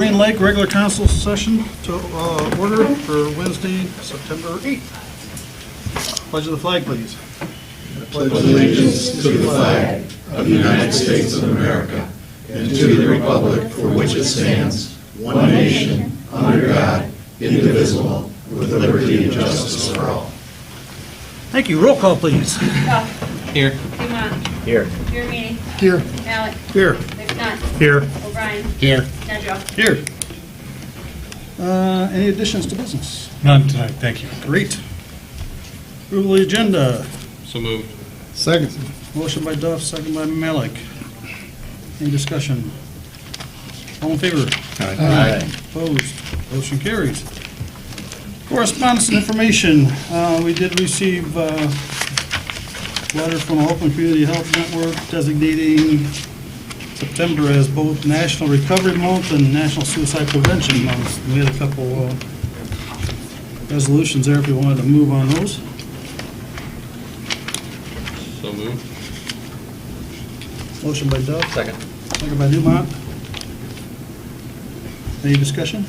Green Lake regular council session to order for Wednesday, September 8th. Pledge of the flag, please. Pledge allegiance to the flag of the United States of America and to the republic for which it stands, one nation, under God, indivisible, with liberty and justice for all. Thank you. Roll call, please. Goff. Here. Dumont. Here. Giramini. Here. Malik. Here. McNutt. Here. O'Brien. Here. Nedrow. Here. Any additions to business? None tonight, thank you. Great. Approval of the agenda. So moved. Second. Motion by Duff, second by Malik. Any discussion? All in favor? Aye. Opposed? Motion carries. Correspondence and information. We did receive a letter from the Oakland Community Health Network designating September as both National Recovery Month and National Suicide Prevention Month. We had a couple resolutions there if you wanted to move on those. So moved. Motion by Dove. Second. Second by Dumont. Any discussion?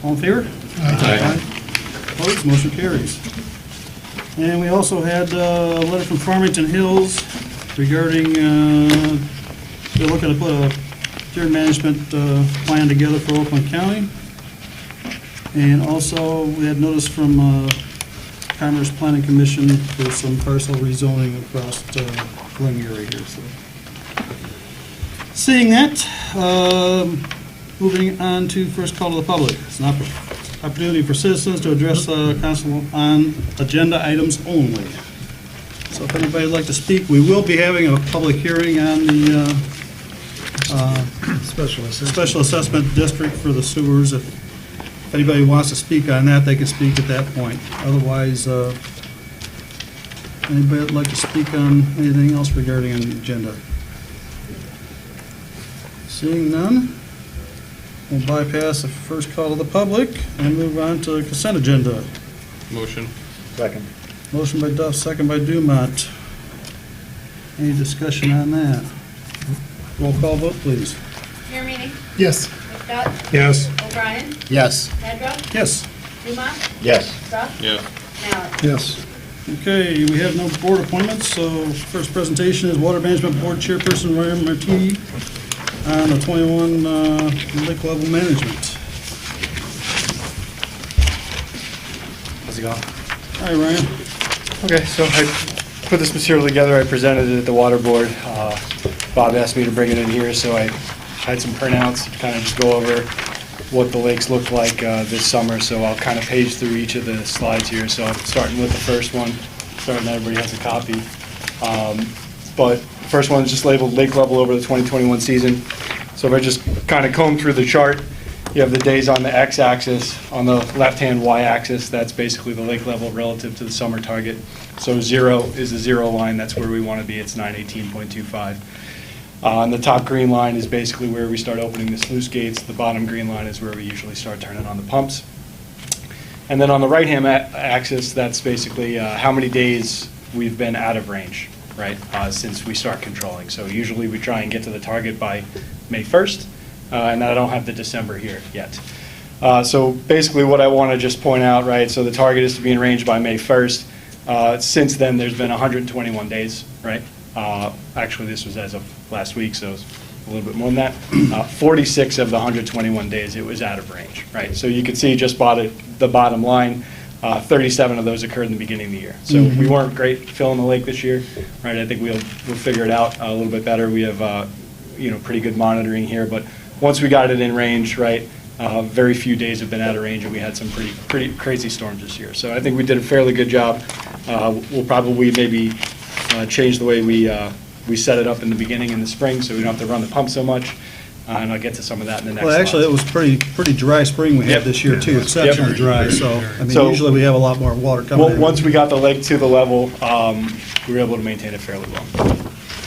All in favor? Aye. Opposed? Motion carries. And we also had a letter from Farmington Hills regarding, they're looking to put a tier management plan together for Oakland County. And also, we had notice from Commerce Planning Commission for some parcel rezoning across the Glen area here. So, seeing that, moving on to first call to the public. It's an opportunity for citizens to address council on agenda items only. So if anybody would like to speak, we will be having a public hearing on the special assessment district for the sewers. If anybody wants to speak on that, they can speak at that point. Otherwise, anybody would like to speak on anything else regarding the agenda? Seeing none, we'll bypass the first call to the public and move on to the consent agenda. Motion. Second. Motion by Duff, second by Dumont. Any discussion on that? Roll call vote, please. Giramini. Yes. McNutt. Yes. O'Brien. Yes. Nedrow. Yes. Dumont. Yes. Duff. Yes. Malik. Yes. Okay, we have no board appointments, so first presentation is Water Management Board Chairperson Ryan Martini on the 21 lake level management. How's it going? Hi, Ryan. Okay, so I put this material together. I presented it at the water board. Bob asked me to bring it in here, so I had some printouts, kind of just go over what the lakes look like this summer. So I'll kind of page through each of the slides here. So I'm starting with the first one, starting everybody has a copy. But the first one is just labeled lake level over the 2021 season. So if I just kind of comb through the chart, you have the days on the x-axis. On the left-hand y-axis, that's basically the lake level relative to the summer target. So 0 is the 0 line. That's where we want to be. It's 918.25. And the top green line is basically where we start opening the sluice gates. The bottom green line is where we usually start turning on the pumps. And then on the right-hand axis, that's basically how many days we've been out of range, right, since we start controlling. So usually we try and get to the target by May 1st, and I don't have the December here yet. So basically what I want to just point out, right, so the target is to be in range by May 1st. Since then, there's been 121 days, right? Actually, this was as of last week, so it's a little bit more than that. 46 of the 121 days, it was out of range, right? So you can see just by the bottom line, 37 of those occurred in the beginning of the year. So we weren't great filling the lake this year, right? I think we'll figure it out a little bit better. We have pretty good monitoring here, but once we got it in range, right, very few days have been out of range, and we had some pretty crazy storms this year. So I think we did a fairly good job. We'll probably maybe change the way we set it up in the beginning in the spring, so we don't have to run the pump so much. And I'll get to some of that in the next Well, actually, slides. it was pretty dry spring we had Yep. this year too, exceptionally dry, so, I mean, So- usually we have a lot more water coming in. Once we got the lake to the level, we were able to maintain it fairly well.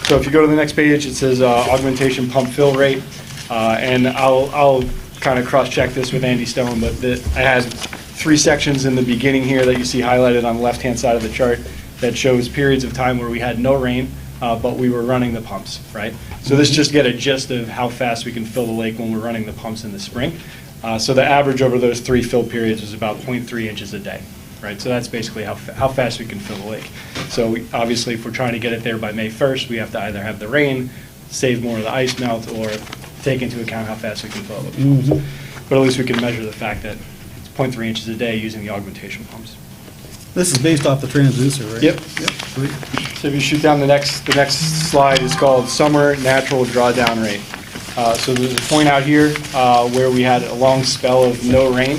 So if you go to the next page, it says augmentation pump fill rate, and I'll kind of cross-check this with Andy Stone, but it has 3 sections in the beginning here that you see highlighted on the left-hand side of the chart that shows periods of time where we had no rain, but we were running the pumps, right? So this just get a gist of how fast we can fill the lake when we're running the pumps in the spring. So the average over those 3 fill periods was about 0.3 inches a day, right? So that's basically how fast we can fill the lake. So obviously, if we're trying to get it there by May 1st, we have to either have the rain, save more of the ice melt, or take into account how fast we can fill it. But at least we can measure the fact that it's 0.3 inches a day using the augmentation pumps. This is based off the transducer, right? Yep. Sweet. So if you shoot down the next slide is called Summer Natural Drawdown Rate. So there's a point out here where we had a long spell of no rain.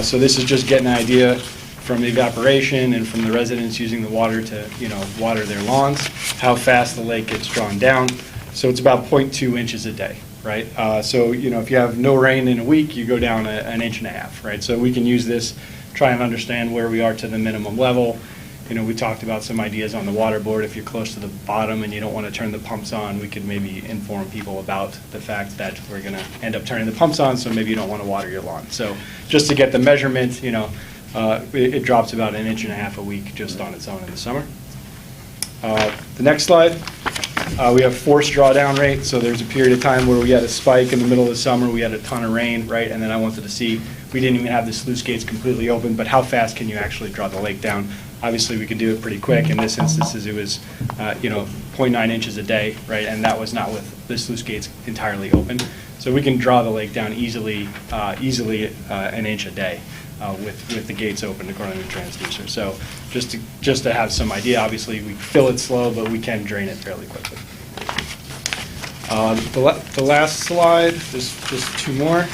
So this is just getting an idea from evaporation and from the residents using the water to, water their lawns, how fast the lake gets drawn down. So it's about 0.2 inches a day, right? So, if you have no rain in a week, you go down an inch and a half, right? So we can use this, try and understand where we are to the minimum level. We talked about some ideas on the water board. If you're close to the bottom and you don't want to turn the pumps on, we could maybe inform people about the fact that we're going to end up turning the pumps on, so maybe you don't want to water your lawn. So just to get the measurement, it drops about an inch and a half a week just on its own in the summer. The next slide, we have forced drawdown rate. So there's a period of time where we had a spike in the middle of the summer, we had a ton of rain, right? And then I wanted to see, we didn't even have the sluice gates completely open, but how fast can you actually draw the lake down? Obviously, we could do it pretty quick. In this instance, it was, 0.9 inches a day, right? And that was not with the sluice gates entirely open. So we can draw the lake down easily an inch a day with the gates open according to the transducer. So just to have some idea, obviously, we fill it slow, but we can drain it fairly quickly. The last slide, just 2 more.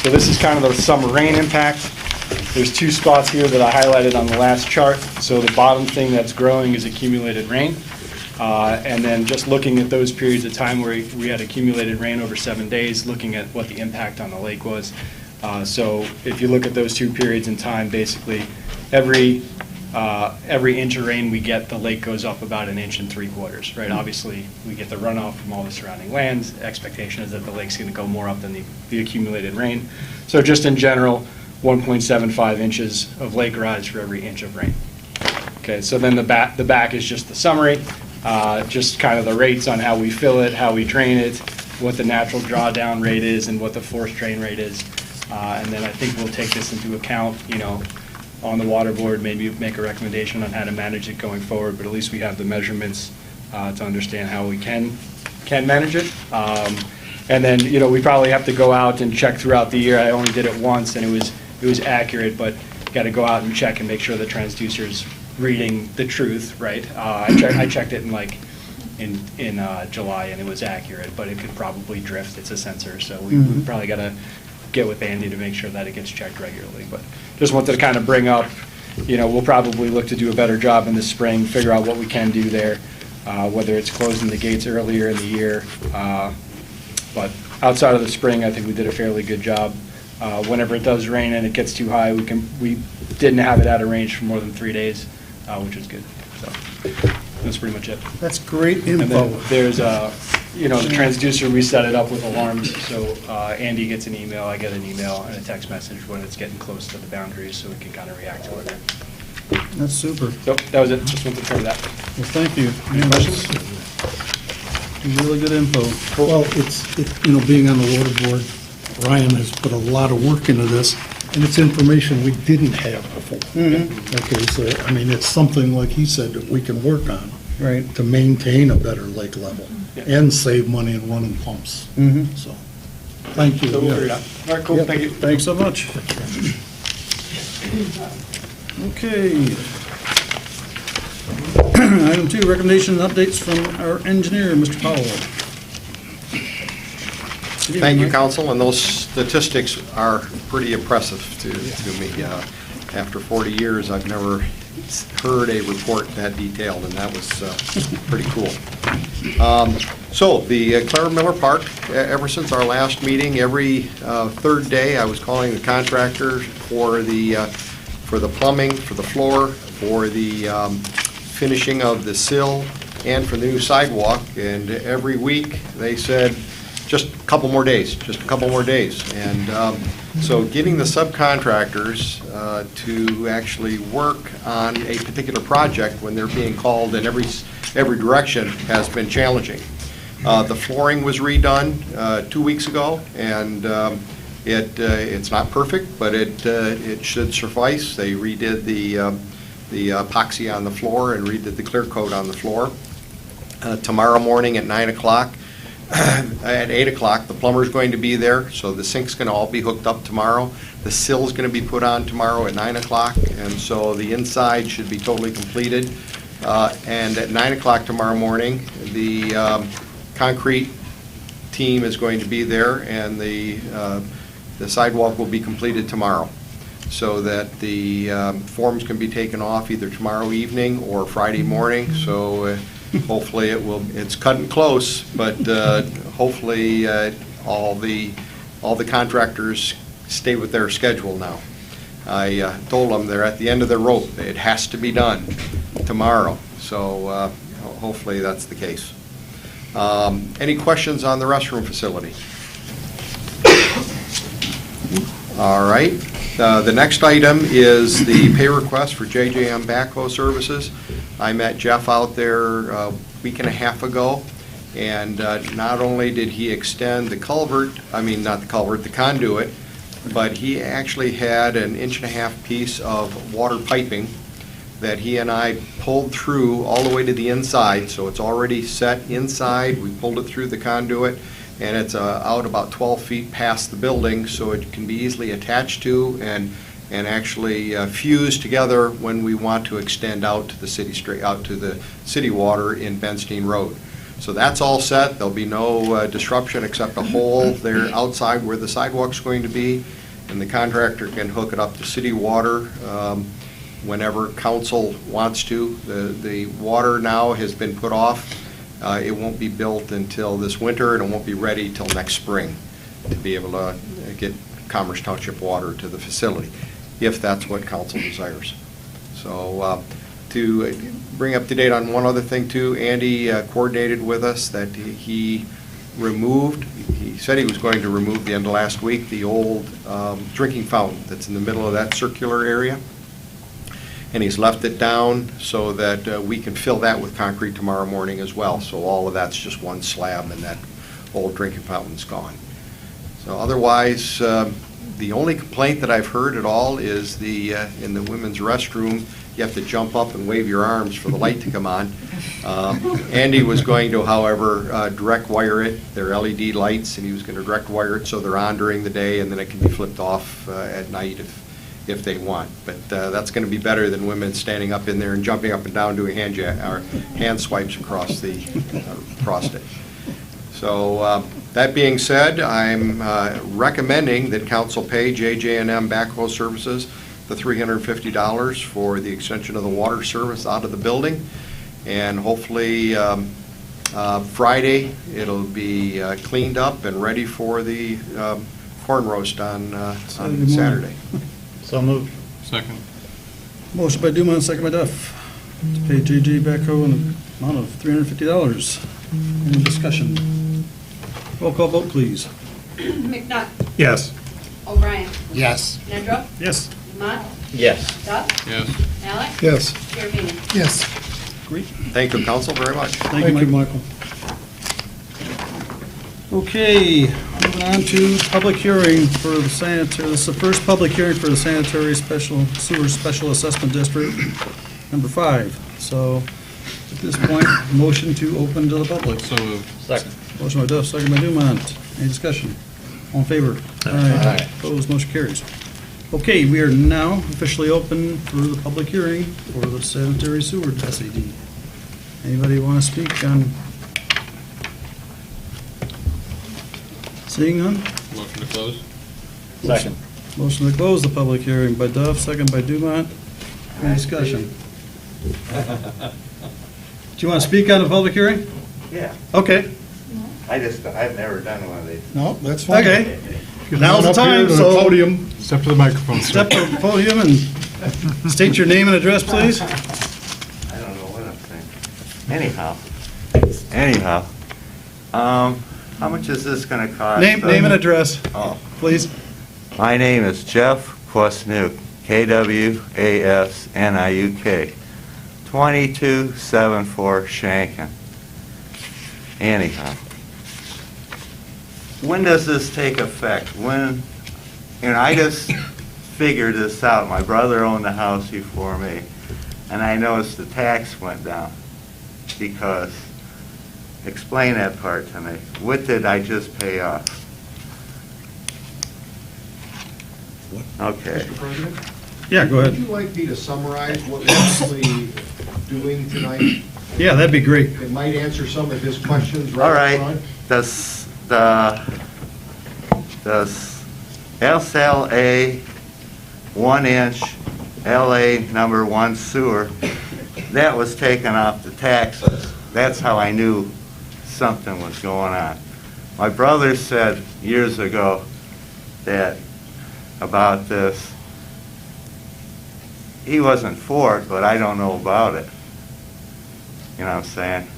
So this is kind of the summer rain impact. There's 2 spots here that I highlighted on the last chart. So the bottom thing that's growing is accumulated rain. And then just looking at those periods of time where we had accumulated rain over 7 days, looking at what the impact on the lake was. So if you look at those 2 periods in time, basically every inch of rain we get, the lake goes up about 1 3/4 inches, right? Obviously, we get the runoff from all the surrounding lands. The expectation is that the lake's going to go more up than the accumulated rain. So just in general, 1.75 inches of lake rise for every inch of rain. Okay, so then the back is just the summary, just kind of the rates on how we fill it, how we drain it, what the natural drawdown rate is, and what the forced drain rate is. And then I think we'll take this into account, on the water board, maybe make a recommendation on how to manage it going forward, but at least we have the measurements to understand how we can manage it. And then, we probably have to go out and check throughout the year. I only did it once, and it was accurate, but you got to go out and check and make sure the transducer's reading the truth, right? I checked it in July, and it was accurate, but it could probably drift. It's a sensor, so we probably got to get with Andy to make sure that it gets checked regularly. But just wanted to kind of bring up, we'll probably look to do a better job in the spring, figure out what we can do there, whether it's closing the gates earlier in the year. But outside of the spring, I think we did a fairly good job. Whenever it does rain and it gets too high, we didn't have it out of range for more than 3 days, which is good. So that's pretty much it. That's great And info. then there's the transducer, we set it up with alarms, so Andy gets an email, I get an email, and a text message when it's getting close to the boundaries, so we can kind of react to it. That's super. So that was it, just wanted to cover that. Well, thank you. Any questions? Really good info. Well, being on the water board, Ryan has put a lot of work into this, and it's information we didn't have before. Okay, so, it's something, like he said, that we can work on. Right. To maintain a better lake level and save money in running pumps. So, thank you. So we'll figure it out. All right, cool, Yep. thank you. Thanks so much. Okay. Item 2, recommendation and updates from our engineer, Mr. Powell. Thank you, Council, and those statistics are pretty impressive to me. After 40 years, I've never heard a report that detailed, and that was pretty cool. So the Clara Miller Park, ever since our last meeting, every third day, I was calling the contractor for the plumbing, for the floor, for the finishing of the sill, and for the new sidewalk. And every week, they said, just a couple more days, just a couple more days. And so getting the subcontractors to actually work on a particular project when they're being called in every direction has been challenging. The flooring was redone 2 weeks ago, and it's not perfect, but it should suffice. They redid the epoxy on the floor and redid the clear coat on the floor. Tomorrow morning at 9 o'clock, at 8 o'clock, the plumber's going to be there, so the sink's going to all be hooked up tomorrow. The sill's going to be put on tomorrow at 9 o'clock, and so the inside should be totally completed. And at 9 o'clock tomorrow morning, the concrete team is going to be there, and the sidewalk will be completed tomorrow, so that the forms can be taken off either tomorrow evening or Friday morning. So hopefully it's cutting close, but hopefully all the contractors stay with their schedule now. I told them they're at the end of their rope. It has to be done tomorrow, so hopefully that's the case. Any questions on the restroom facility? All right. The next item is the pay request for JJM Backhoe Services. I met Jeff out there a week and a half ago, and not only did he extend the the conduit, but he actually had an 1.5 inch piece of water piping that he and I pulled through all the way to the inside, so it's already set inside. We pulled it through the conduit, and it's out about 12 feet past the building, so it can be easily attached to and actually fuse together when we want to extend out to the city city water in Benstein Road. So that's all set. There'll be no disruption except a hole there outside where the sidewalk's going to be, and the contractor can hook it up to city water whenever council wants to. The water now has been put off. It won't be built until this winter, and it won't be ready till next spring to be able to get Commerce Township water to the facility, if that's what council desires. So to bring up to date on one other thing too, Andy coordinated with us that he said he was going to remove the end of last week the old drinking fountain that's in the middle of that circular area. And he's left it down so that we can fill that with concrete tomorrow morning as well. So all of that's just one slab, and that old drinking fountain's gone. So otherwise, the only complaint that I've heard at all is in the women's restroom, you have to jump up and wave your arms for the light to come on. Andy was going to, however, direct wire it. They're LED lights, and he was going to direct wire it so they're on during the day, and then it can be flipped off at night if they want. But that's going to be better than women standing up in there and jumping up and down doing hand swipes across it. So that being said, I'm recommending that council pay JJ&M Backhoe Services the $350 for the extension of the water service out of the building, and hopefully Friday it'll be cleaned up and ready for the corn roast on Saturday. So moved. Second. Motion by Dumont, second by Duff, to pay JJ Backhoe an amount of $350. Any discussion? Roll call vote, please. McNutt. Yes. O'Brien. Yes. Nedrow. Yes. Dumont. Yes. Duff. Yes. Alec. Yes. Chiaverini. Yes. Great. Thank you, council, very much. Thank you, Michael. Okay, moving on to public hearing for the sanitary, this is the first public hearing for the sanitary sewer special assessment district, number 5. So at this point, motion to open to the public. So moved. Second. Motion by Duff, second by Dumont. Any discussion? All in favor? Aye. Opposed, motion carries. Okay, we are now officially open for the public hearing for the sanitary sewer SAD. Anybody want to speak on? Seeing none? Motion to close. Second. Motion to close the public hearing by Duff, second by Dumont. Any discussion? Do you want to speak on the public hearing? Yeah, Okay, I've never done one of these. No, that's fine. okay. Now's Now's the time, so Podium. Step to the microphone. step to the podium and state your name and address, please. I don't know what I'm saying. Anyhow, how much is this gonna cost? Name and address, Oh, please. my name is Jeff Kwasniuk, Kwasniuk, 2274 Shankin. Anyhow, when does this take effect? When, I just figured this out. My brother owned the house before me, and I noticed the tax went down because, explain that part to me. What did I just pay off? Okay. Mr. President? Yeah, go Would ahead. you like me to summarize what we're actually doing tonight? Yeah, that'd be great. It might answer some of his questions All right up right. front. Does SLA 1-inch LA number 1 sewer, that was taken off the taxes. That's how I knew something was going on. My brother said years ago that about this, he wasn't for it, but I don't know about it. You know what I'm saying?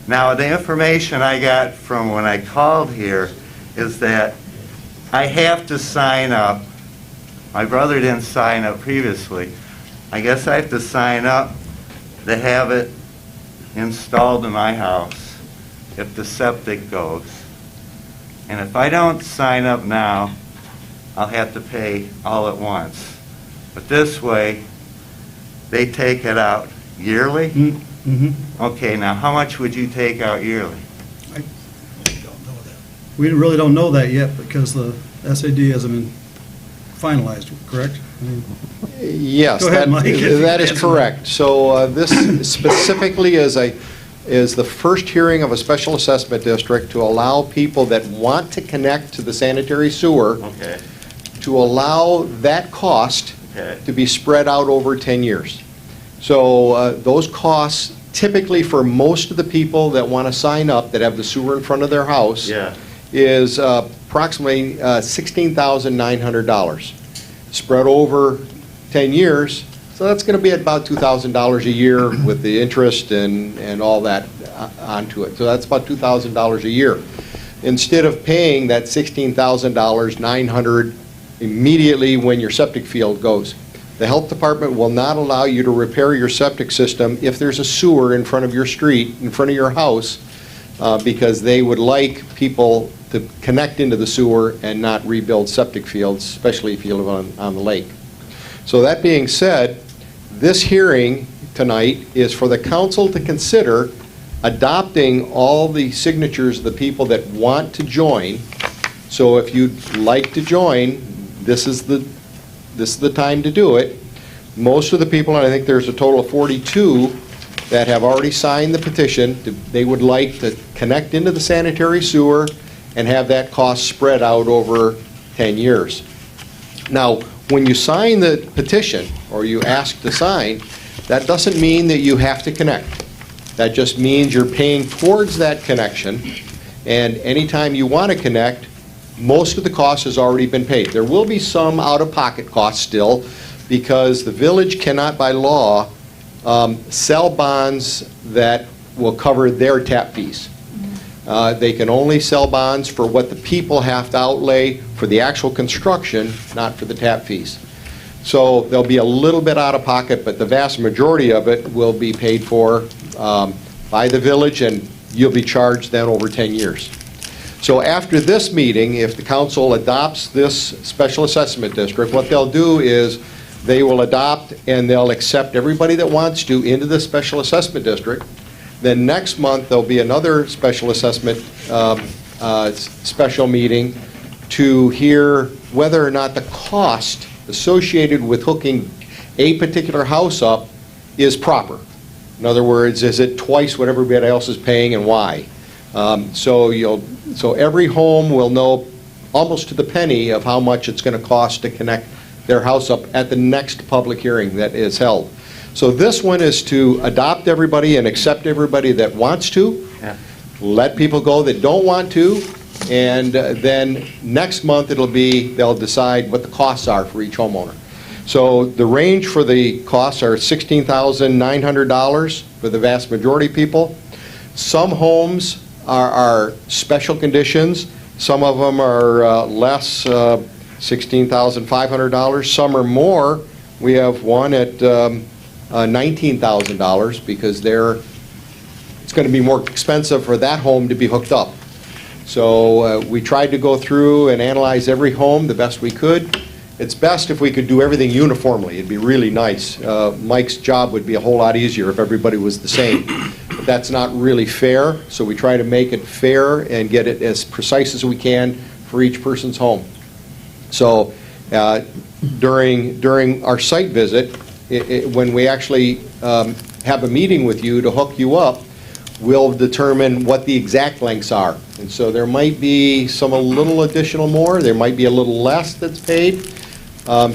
Now, the information I got from when I called here is that I have to sign up. My brother didn't sign up previously. I guess I have to sign up to have it installed in my house if the septic goes. And if I don't sign up now, I'll have to pay all at once. But this way, they take it out yearly? Mm-hmm. Okay, now how much would you take out yearly? We really don't know that yet because the SAD hasn't been finalized, correct? I mean, Yes, Go ahead, that Mike. that is correct. So this specifically is the first hearing of a special assessment district to allow people that want to connect to the sanitary sewer Okay, to allow that cost okay, to be spread out over 10 years. So those costs, typically for most of the people that want to sign up, that have the sewer in front of their house, yeah, is approximately $16,900 spread over 10 years. So that's going to be about $2,000 a year with the interest and all that onto it. So that's about $2,000 a year. Instead of paying that $16,900 immediately when your septic field goes. The health department will not allow you to repair your septic system if there's a sewer in front of your street, in front of your house, because they would like people to connect into the sewer and not rebuild septic fields, especially if you live on the lake. So that being said, this hearing tonight is for the council to consider adopting all the signatures of the people that want to join. So if you'd like to join, this is the time to do it. Most of the people, and I think there's a total of 42 that have already signed the petition, they would like to connect into the sanitary sewer and have that cost spread out over 10 years. Now, when you sign the petition, or you ask to sign, that doesn't mean that you have to connect. That just means you're paying towards that connection, and anytime you want to connect, most of the cost has already been paid. There will be some out-of-pocket costs still, because the village cannot, by law, sell bonds that will cover their tap fees. They can only sell bonds for what the people have to outlay for the actual construction, not for the tap fees. So there'll be a little bit out of pocket, but the vast majority of it will be paid for by the village, and you'll be charged then over 10 years. So after this meeting, if the council adopts this special assessment district, what they'll do is they will adopt and they'll accept everybody that wants to into the special assessment district. Then next month, there'll be another special assessment special meeting to hear whether or not the cost associated with hooking a particular house up is proper. In other words, is it twice what everybody else is paying and why? So every home will know almost to the penny of how much it's going to cost to connect their house up at the next public hearing that is held. So this one is to adopt everybody and accept everybody that wants to, yeah. let people go that don't want to, and then next month they'll decide what the costs are for each homeowner. So the range for the costs are $16,900 for the vast majority of people. Some homes are special conditions. Some of them are less, $16,500. Some are more. We have one at $19,000 because it's going to be more expensive for that home to be hooked up. So we tried to go through and analyze every home the best we could. It's best if we could do everything uniformly. It'd be really nice. Mike's job would be a whole lot easier if everybody was the same. But that's not really fair, so we try to make it fair and get it as precise as we can for each person's home. So during our site visit, when we actually have a meeting with you to hook you up, we'll determine what the exact lengths are. And so there might be a little additional more, there might be a little less that's paid.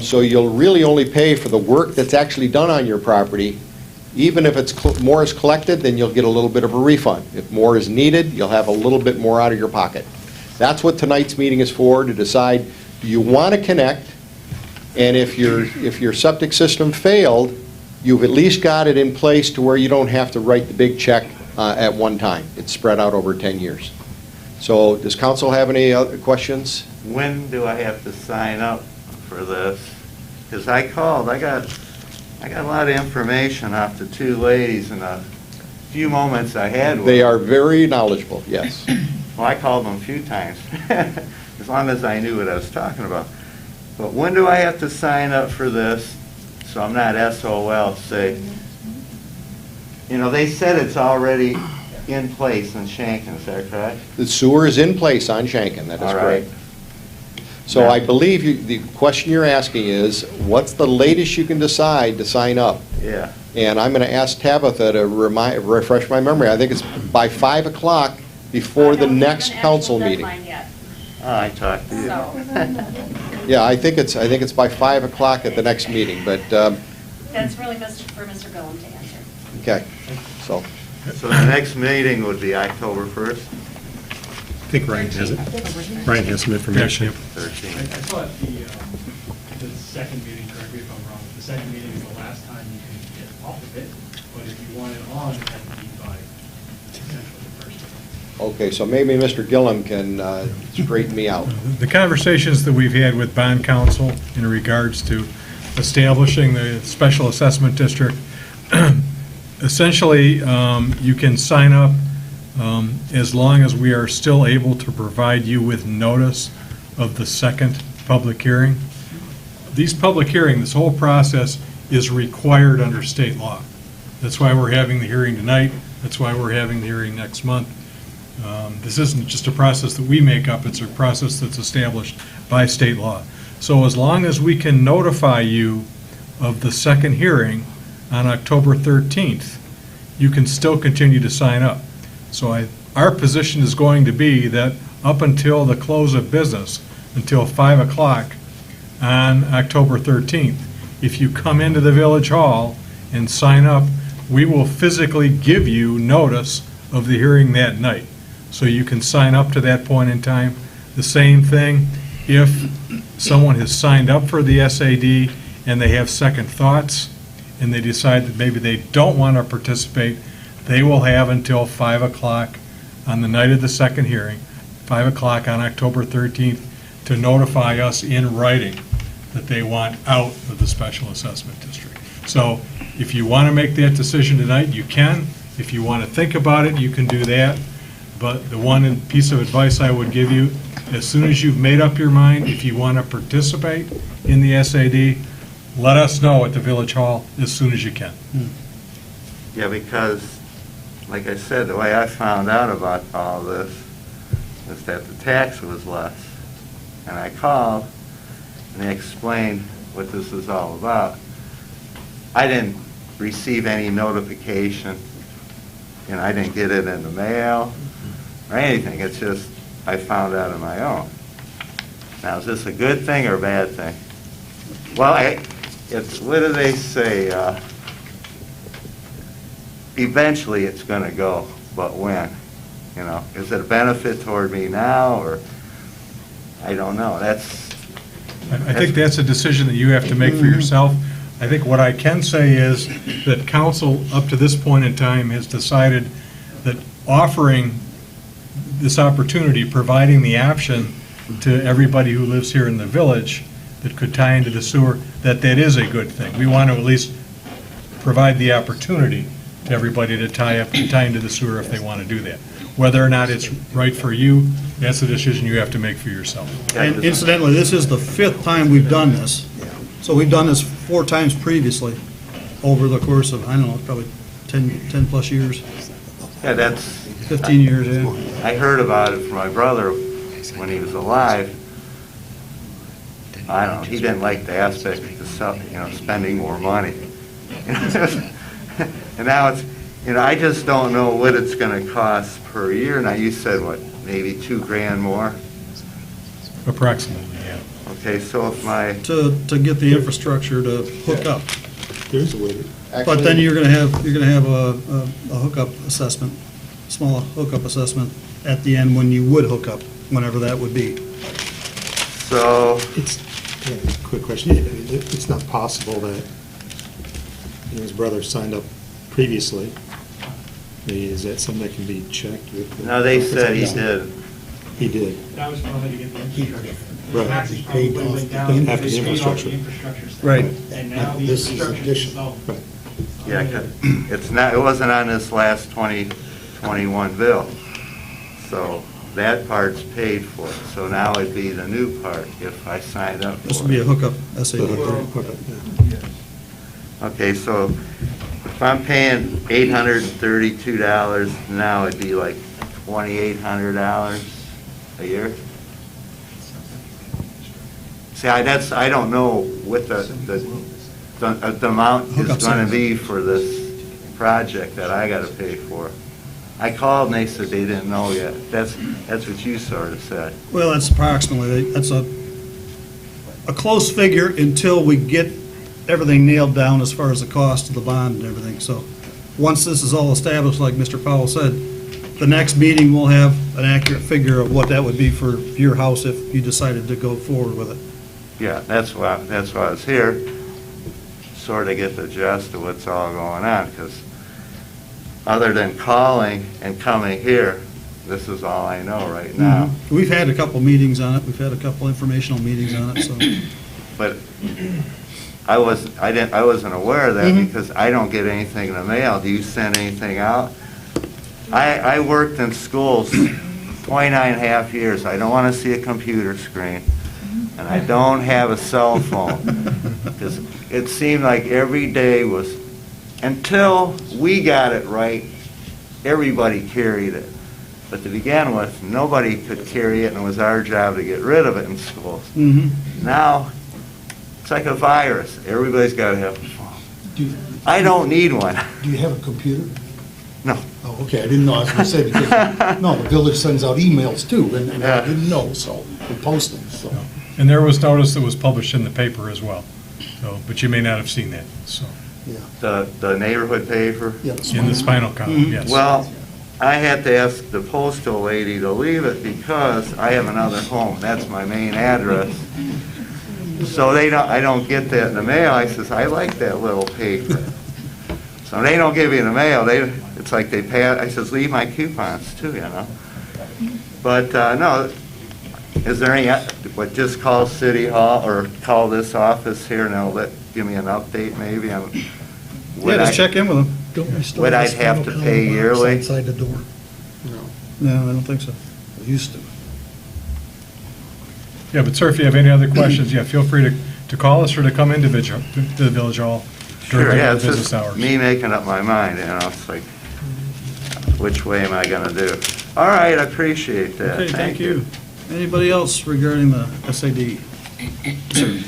So you'll really only pay for the work that's actually done on your property. Even if more is collected, then you'll get a little bit of a refund. If more is needed, you'll have a little bit more out of your pocket. That's what tonight's meeting is for, to decide, do you want to connect? And if your septic system failed, you've at least got it in place to where you don't have to write the big check at one time. It's spread out over 10 years. So does council have any other questions? When do I have to sign up for this? Because I called, I got a lot of information off the two ladies in a few moments I had with They them. are very knowledgeable, yes. Well, I called them a few times, as long as I knew what I was talking about. But when do I have to sign up for this, so I'm not SOL, say, they said it's already in place in Shanken, is that correct? The sewer is in place on Shanken, that is All right. correct. So I believe the question you're asking is, what's the latest you can decide to sign up? Yeah. And I'm going to ask Tabitha to refresh my memory. I think it's by 5 o'clock before the next council meeting. Oh, I talked to you. Yeah, I think it's by 5 o'clock at the next meeting, but, That's really for Mr. Gillum to answer. okay, so. So the next meeting would be October 1st, I think Ryan has it. Ryan has some information. 13th. I thought the second meeting, correct me if I'm wrong, the second meeting is the last time you can get off of it, but if you want it on, it has to be by essentially the first. Okay, so maybe Mr. Gillum can straighten me out. The conversations that we've had with bond counsel in regards to establishing the special assessment district, essentially, you can sign up as long as we are still able to provide you with notice of the second public hearing. These public hearings, this whole process is required under state law. That's why we're having the hearing tonight. That's why we're having the hearing next month. This isn't just a process that we make up, it's a process that's established by state law. So as long as we can notify you of the second hearing on October 13th, you can still continue to sign up. So our position is going to be that up until the close of business, until 5 o'clock on October 13th, if you come into the Village Hall and sign up, we will physically give you notice of the hearing that night. So you can sign up to that point in time. The same thing, if someone has signed up for the SAD and they have second thoughts and they decide that maybe they don't want to participate, they will have until 5 o'clock on the night of the second hearing, 5 o'clock on October 13th, to notify us in writing that they want out of the special assessment district. So if you want to make that decision tonight, you can. If you want to think about it, you can do that. But the one piece of advice I would give you, as soon as you've made up your mind, if you want to participate in the SAD, let us know at the Village Hall as soon as you can. Yeah, because, like I said, the way I found out about all this is that the tax was less. And I called, and they explained what this is all about. I didn't receive any notification, and I didn't get it in the mail or anything. It's just I found out on my own. Now, is this a good thing or a bad thing? Well, what do they say? Eventually, it's going to go, but when? Is it a benefit toward me now, or I don't know. I think that's a decision that you have to make for yourself. I think what I can say is that council, up to this point in time, has decided that offering this opportunity, providing the option to everybody who lives here in the village that could tie into the sewer, that is a good thing. We want to at least provide the opportunity to everybody to tie into the sewer if they want to do that. Whether or not it's right for you, that's a decision you have to make for yourself. And incidentally, this is the 5th time we've done this. So we've done this 4 times previously over the course of, I don't know, probably 10 plus years, Yeah, that's, 15 years, yeah. I heard about it from my brother when he was alive. I don't know, he didn't like the aspect of spending more money. And now it's, I just don't know what it's gonna cost per year. Now, you said, what, maybe $2,000 more? Approximately, yeah. Okay, so if my, To get the infrastructure to hook up. There's a way to. But then you're gonna have a hookup assessment, small hookup assessment at the end when you would hook up, whenever that would be. so, It's, yeah, quick question, it's not possible that, his brother signed up previously. Is that something that can be checked with? no, they said he did. He did. That was probably to get the infrastructure. Right. Taxes probably Paid off went the down. payment. After the They paid off infrastructure. the infrastructure stuff. Right. And now the This is infrastructure additional. itself. Right. Yeah, 'cause it's not, it wasn't on this last 2021 bill. So that part's paid for. So now it'd be the new part if I signed up This for would be a it. hookup SAD. Okay, so if I'm paying $832 now, it'd be like $2,800 a year? See, I don't know what the amount is Hookup gonna size. be for this project that I gotta pay for. I called and they said they didn't know yet. That's what you sort of said. Well, that's approximately, that's a close figure until we get everything nailed down as far as the cost of the bond and everything. So, once this is all established, like Mr. Powell said, the next meeting we'll have an accurate figure of what that would be for your house if you decided to go forward with it. Yeah, that's why I was here, sort of get the gist of what's all going on, because other than calling and coming here, this is all I know right now. We've had a couple meetings on it, we've had a couple informational meetings on it, so. But I wasn't aware of that because I don't get anything in the mail. Do you send anything out? I worked in schools 29.5 years. I don't want to see a computer screen, and I don't have a cell phone. Because it seemed like every day was, until we got it right, everybody carried it. But to begin with, nobody could carry it, and it was our job to get rid of it in schools. Now, it's like a virus. Everybody's got to have a phone. I don't need one. Do you have a computer? No. Oh, okay, I didn't know, I was gonna say, because, no, the village sends out emails too, and Yeah. I didn't know, so, we post them, so. And there was notice that was published in the paper as well, so, but you may not have seen that, so, The neighborhood paper. Yeah, in the spinal column, yes. Well, I had to ask the postal lady to leave it because I have another home. That's my main address. So I don't get that in the mail. I says, I like that little paper. So they don't give you the mail. It's like they pay, I says, leave my coupons too, But, no, is there any, just call City Hall or call this office here and they'll give me an update maybe on Yeah, just check in with them. Don't we still What have I'd have to spinal pay column box yearly? outside the door? No, I don't think so. We used to. Yeah, but sir, if you have any other questions, yeah, feel free to call us or to come into to the Village Hall during Sure, yeah, the it's business just hours. me making up my mind, It's like, which way am I gonna do? All right, I appreciate that. Okay, thank you. Anybody else regarding the SAD? Sir.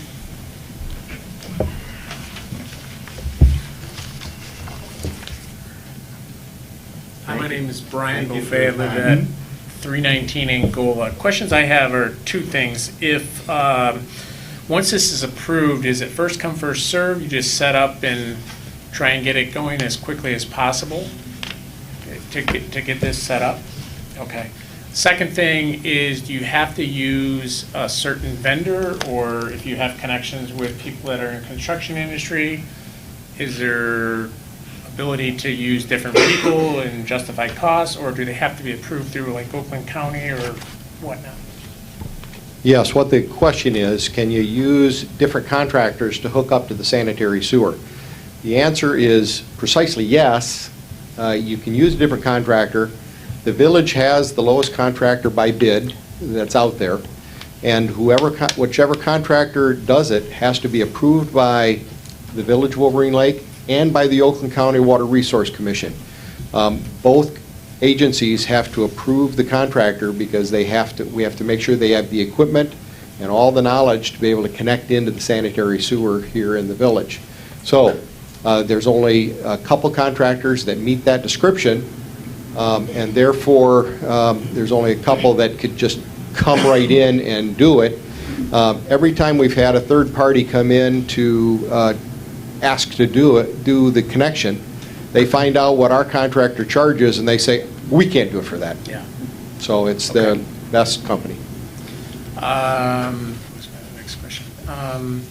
Hi, my name is Brian Buffet. I live at 319 Angola. Questions I have are two things. If, once this is approved, is it first come, first served? You just set up and try and get it going as quickly as possible to get this set up? Okay. Second thing is, do you have to use a certain vendor, or if you have connections with people that are in construction industry, is there ability to use different people and justify costs, or do they have to be approved through like Oakland County or whatnot? Yes, what the question is, can you use different contractors to hook up to the sanitary sewer? The answer is precisely yes. You can use a different contractor. The village has the lowest contractor by bid that's out there, and whichever contractor does it has to be approved by the Village of Wolverine Lake and by the Oakland County Water Resource Commission. Both agencies have to approve the contractor because we have to make sure they have the equipment and all the knowledge to be able to connect into the sanitary sewer here in the village. So there's only a couple contractors that meet that description, and therefore there's only a couple that could just come right in and do it. Every time we've had a third party come in to ask to do the connection, they find out what our contractor charges, and they say, we can't do it for that. Yeah. So it's the best company. What's my next question? Do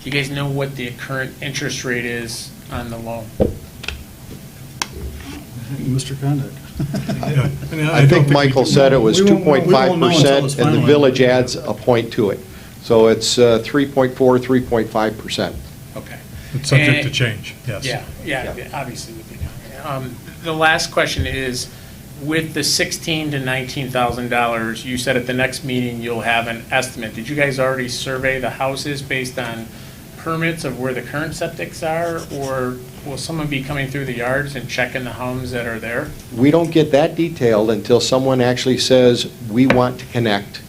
you guys know what the current interest rate is on the loan? Mr. Condit. I think Michael said it was We won't know until it's 2.5%, and the finalized. village adds a point to it. So it's 3.4, 3.5%. Okay. It's subject to And- change, yes. Yeah, obviously with the economy. The last question is, with the $16,000 to $19,000, you said at the next meeting you'll have an estimate. Did you guys already survey the houses based on permits of where the current septics are, or will someone be coming through the yards and checking the homes that are there? We don't get that detailed until someone actually says, we want to connect.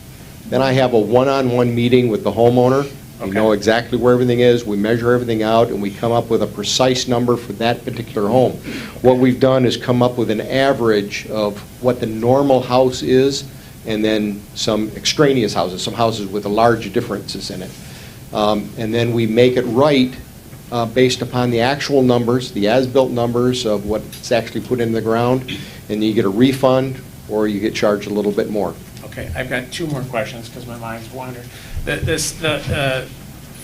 Then I have a one-on-one meeting with the homeowner. We know exactly where everything is, we measure everything out, and we come up with a precise number for that particular home. What we've done is come up with an average of what the normal house is, and then some extraneous houses, some houses with large differences in it. And then we make it right based upon the actual numbers, the as-built numbers of what's actually put in the ground, and you get a refund or you get charged a little bit more. Okay, I've got two more questions because my mind's wandering. The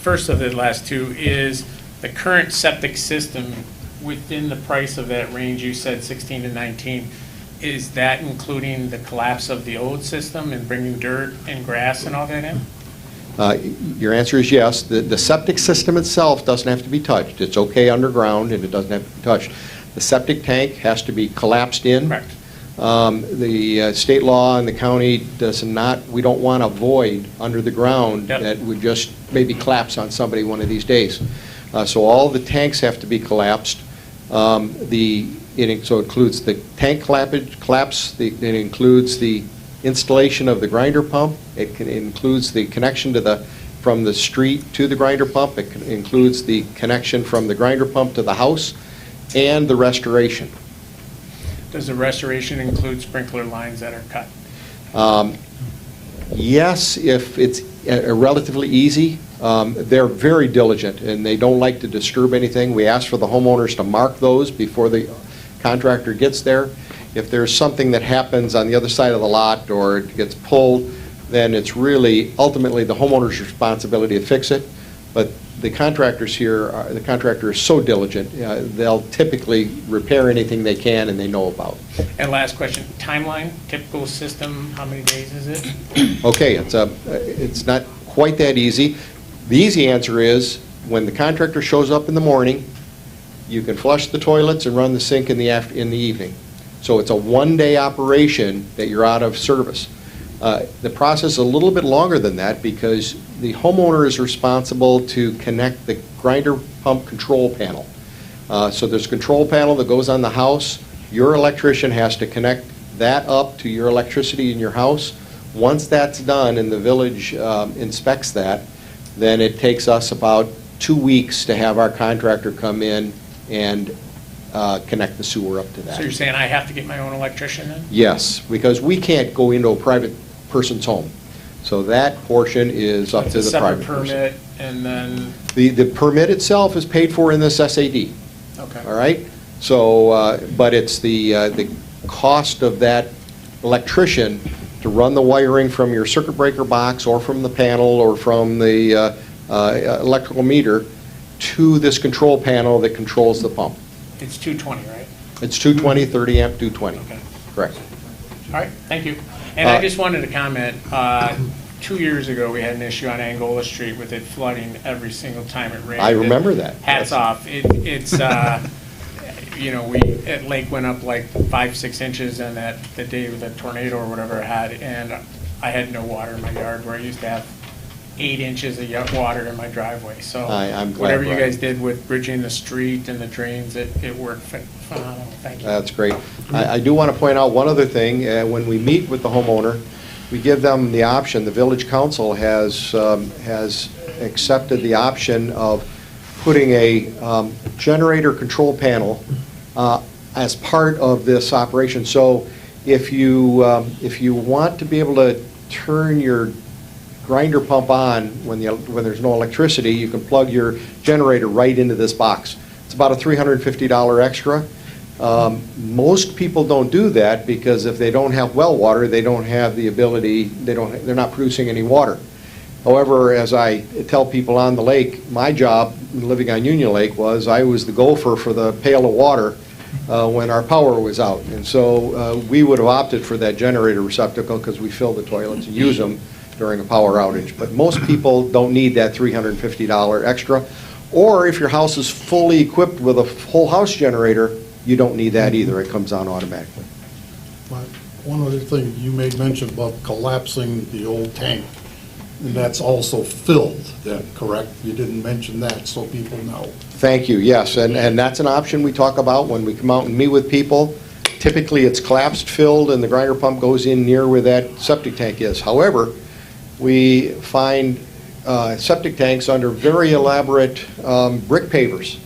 first of the last two is the current septic system within the price of that range, you said 16 to 19. Is that including the collapse of the old system and bringing dirt and grass and all that in? Your answer is yes. The septic system itself doesn't have to be touched. It's okay underground and it doesn't have to be touched. The septic tank has to be collapsed in. Correct. The state law in the county does not, we don't want a void under the ground Yep. that would just maybe collapse on somebody one of these days. So all the tanks have to be collapsed. So it includes the tank collapse, it includes the installation of the grinder pump, it includes the connection from the street to the grinder pump, it includes the connection from the grinder pump to the house, and the restoration. Does the restoration include sprinkler lines that are cut? Yes, if it's relatively easy. They're very diligent, and they don't like to disturb anything. We ask for the homeowners to mark those before the contractor gets there. If there's something that happens on the other side of the lot or it gets pulled, then it's really ultimately the homeowner's responsibility to fix it. But the contractors here, the contractor is so diligent, they'll typically repair anything they can and they know about. And last question, timeline, typical system, how many days is it? Okay, it's not quite that easy. The easy answer is, when the contractor shows up in the morning, you can flush the toilets and run the sink in the evening. So it's a one-day operation that you're out of service. The process is a little bit longer than that because the homeowner is responsible to connect the grinder pump control panel. So there's a control panel that goes on the house. Your electrician has to connect that up to your electricity in your house. Once that's done and the village inspects that, then it takes us about 2 weeks to have our contractor come in and connect the sewer up to that. So you're saying I have to get my own electrician in? Yes, because we can't go into a private person's home. So that portion is up to the private person. It's a separate permit, and then, The permit itself is paid for in this SAD, okay. all right? So, but it's the cost of that electrician to run the wiring from your circuit breaker box or from the panel or from the electrical meter to this control panel that controls the pump. It's 220, right? It's 220, 30 amp, 220. Okay. Correct. All right, thank you. And I just wanted to comment, 2 years ago, we had an issue on Angola Street with it flooding every single time it rained. I remember that. Hats Yes. off. It's, at Lake went up like 5-6 inches and the day of the tornado or whatever it had, and I had no water in my yard where I used to have 8 inches of water in my driveway. So I'm glad, whatever you Brian. guys did with bridging the street and the drains, it worked phenomenal. Thank you. That's great. I do want to point out one other thing. When we meet with the homeowner, we give them the option, the village council has accepted the option of putting a generator control panel as part of this operation. So if you want to be able to turn your grinder pump on when there's no electricity, you can plug your generator right into this box. It's about a $350 extra. Most people don't do that because if they don't have well water, they don't have the ability, they're not producing any water. However, as I tell people on the lake, my job living on Union Lake was I was the gopher for the pail of water when our power was out. And so we would have opted for that generator receptacle because we fill the toilets and use them during a power outage. But most people don't need that $350 extra. Or if your house is fully equipped with a whole house generator, you don't need that either. It comes on automatically. But one other thing, you made mention about collapsing the old tank, and that's also filled then, correct? You didn't mention that, so people know. Thank you, yes, and that's an option we talk about when we come out and meet with people. Typically, it's collapsed, filled, and the grinder pump goes in near where that septic tank is. However, we find septic tanks under very elaborate brick pavers,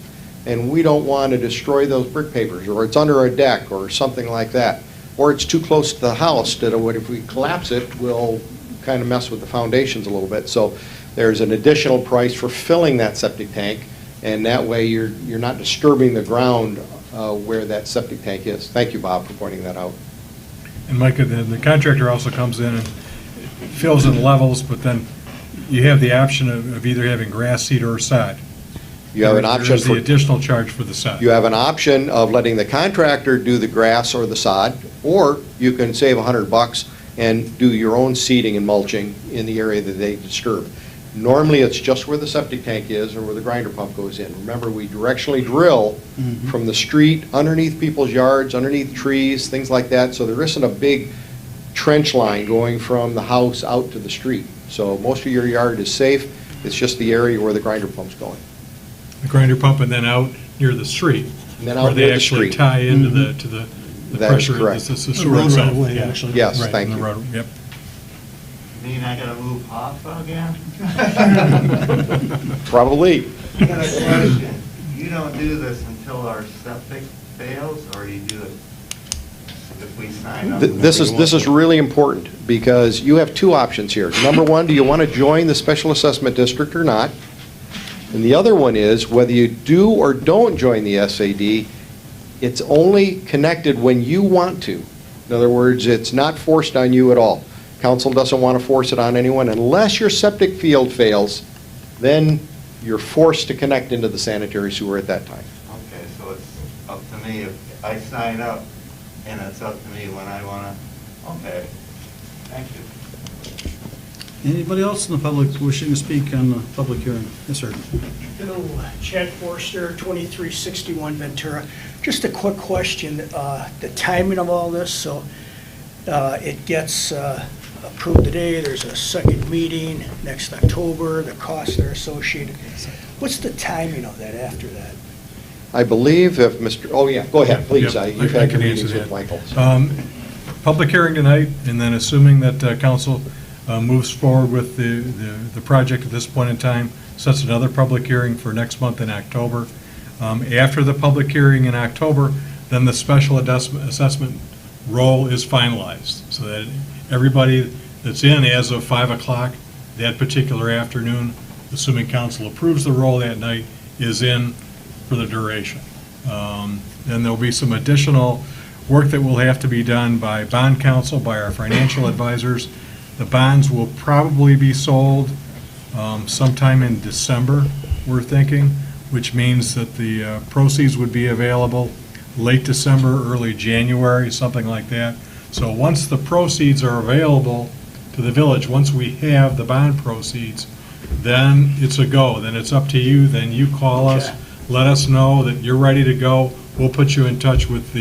and we don't want to destroy those brick pavers, or it's under a deck or something like that, or it's too close to the house that if we collapse it, we'll kind of mess with the foundations a little bit. So there's an additional price for filling that septic tank, and that way you're not disturbing the ground where that septic tank is. Thank you, Bob, for pointing that out. And Mike, the contractor also comes in and fills in levels, but then you have the option of either having grass seed or sod. You have an option There's the for, additional charge for the sod. you have an option of letting the contractor do the grass or the sod, or you can save $100 and do your own seeding and mulching in the area that they disturb. Normally, it's just where the septic tank is or where the grinder pump goes in. Remember, we directionally drill from the street, underneath people's yards, underneath trees, things like that, so there isn't a big trench line going from the house out to the street. So most of your yard is safe. It's just the area where the grinder pump's going. The grinder pump and then out near the street. And then out where near they the actually street. tie into the That is pressure, correct. the The sewer road itself. right away, Yeah. actually. Yes, Right, thank in the you. road, yep. Mean I gotta move Hoffa again? Probably. I got a question. You don't do this until our septic fails, or you do it if we sign up? This is really important, because you have two options here. Number one, do you want to join the special assessment district or not? And the other one is, whether you do or don't join the SAD, it's only connected when you want to. In other words, it's not forced on you at all. Council doesn't want to force it on anyone. Unless your septic field fails, then you're forced to connect into the sanitary sewer at that time. Okay, so it's up to me if I sign up, and it's up to me when I wanna, okay, thank you. Anybody else in the public wishing to speak on the public hearing? Yes, sir. Hello, Chad Forster, 2361 Ventura. Just a quick question, the timing of all this, so it gets approved today, there's a second meeting next October, the costs are associated. What's the timing of that after that? I believe if Mr., oh yeah, go ahead, please. Yep, You've I had can your answer meetings with that. Michael. so. Public hearing tonight, and then assuming that council moves forward with the project at this point in time, sets another public hearing for next month in October. After the public hearing in October, then the special assessment roll is finalized, so that everybody that's in as of 5 o'clock that particular afternoon, assuming council approves the roll that night, is in for the duration. Then there'll be some additional work that will have to be done by bond counsel, by our financial advisors. The bonds will probably be sold sometime in December, we're thinking, which means that the proceeds would be available late December, early January, something like that. So once the proceeds are available to the village, once we have the bond proceeds, then it's a go. Then it's up to you. Then you call us, let us know that you're ready to go. we'll put you in touch with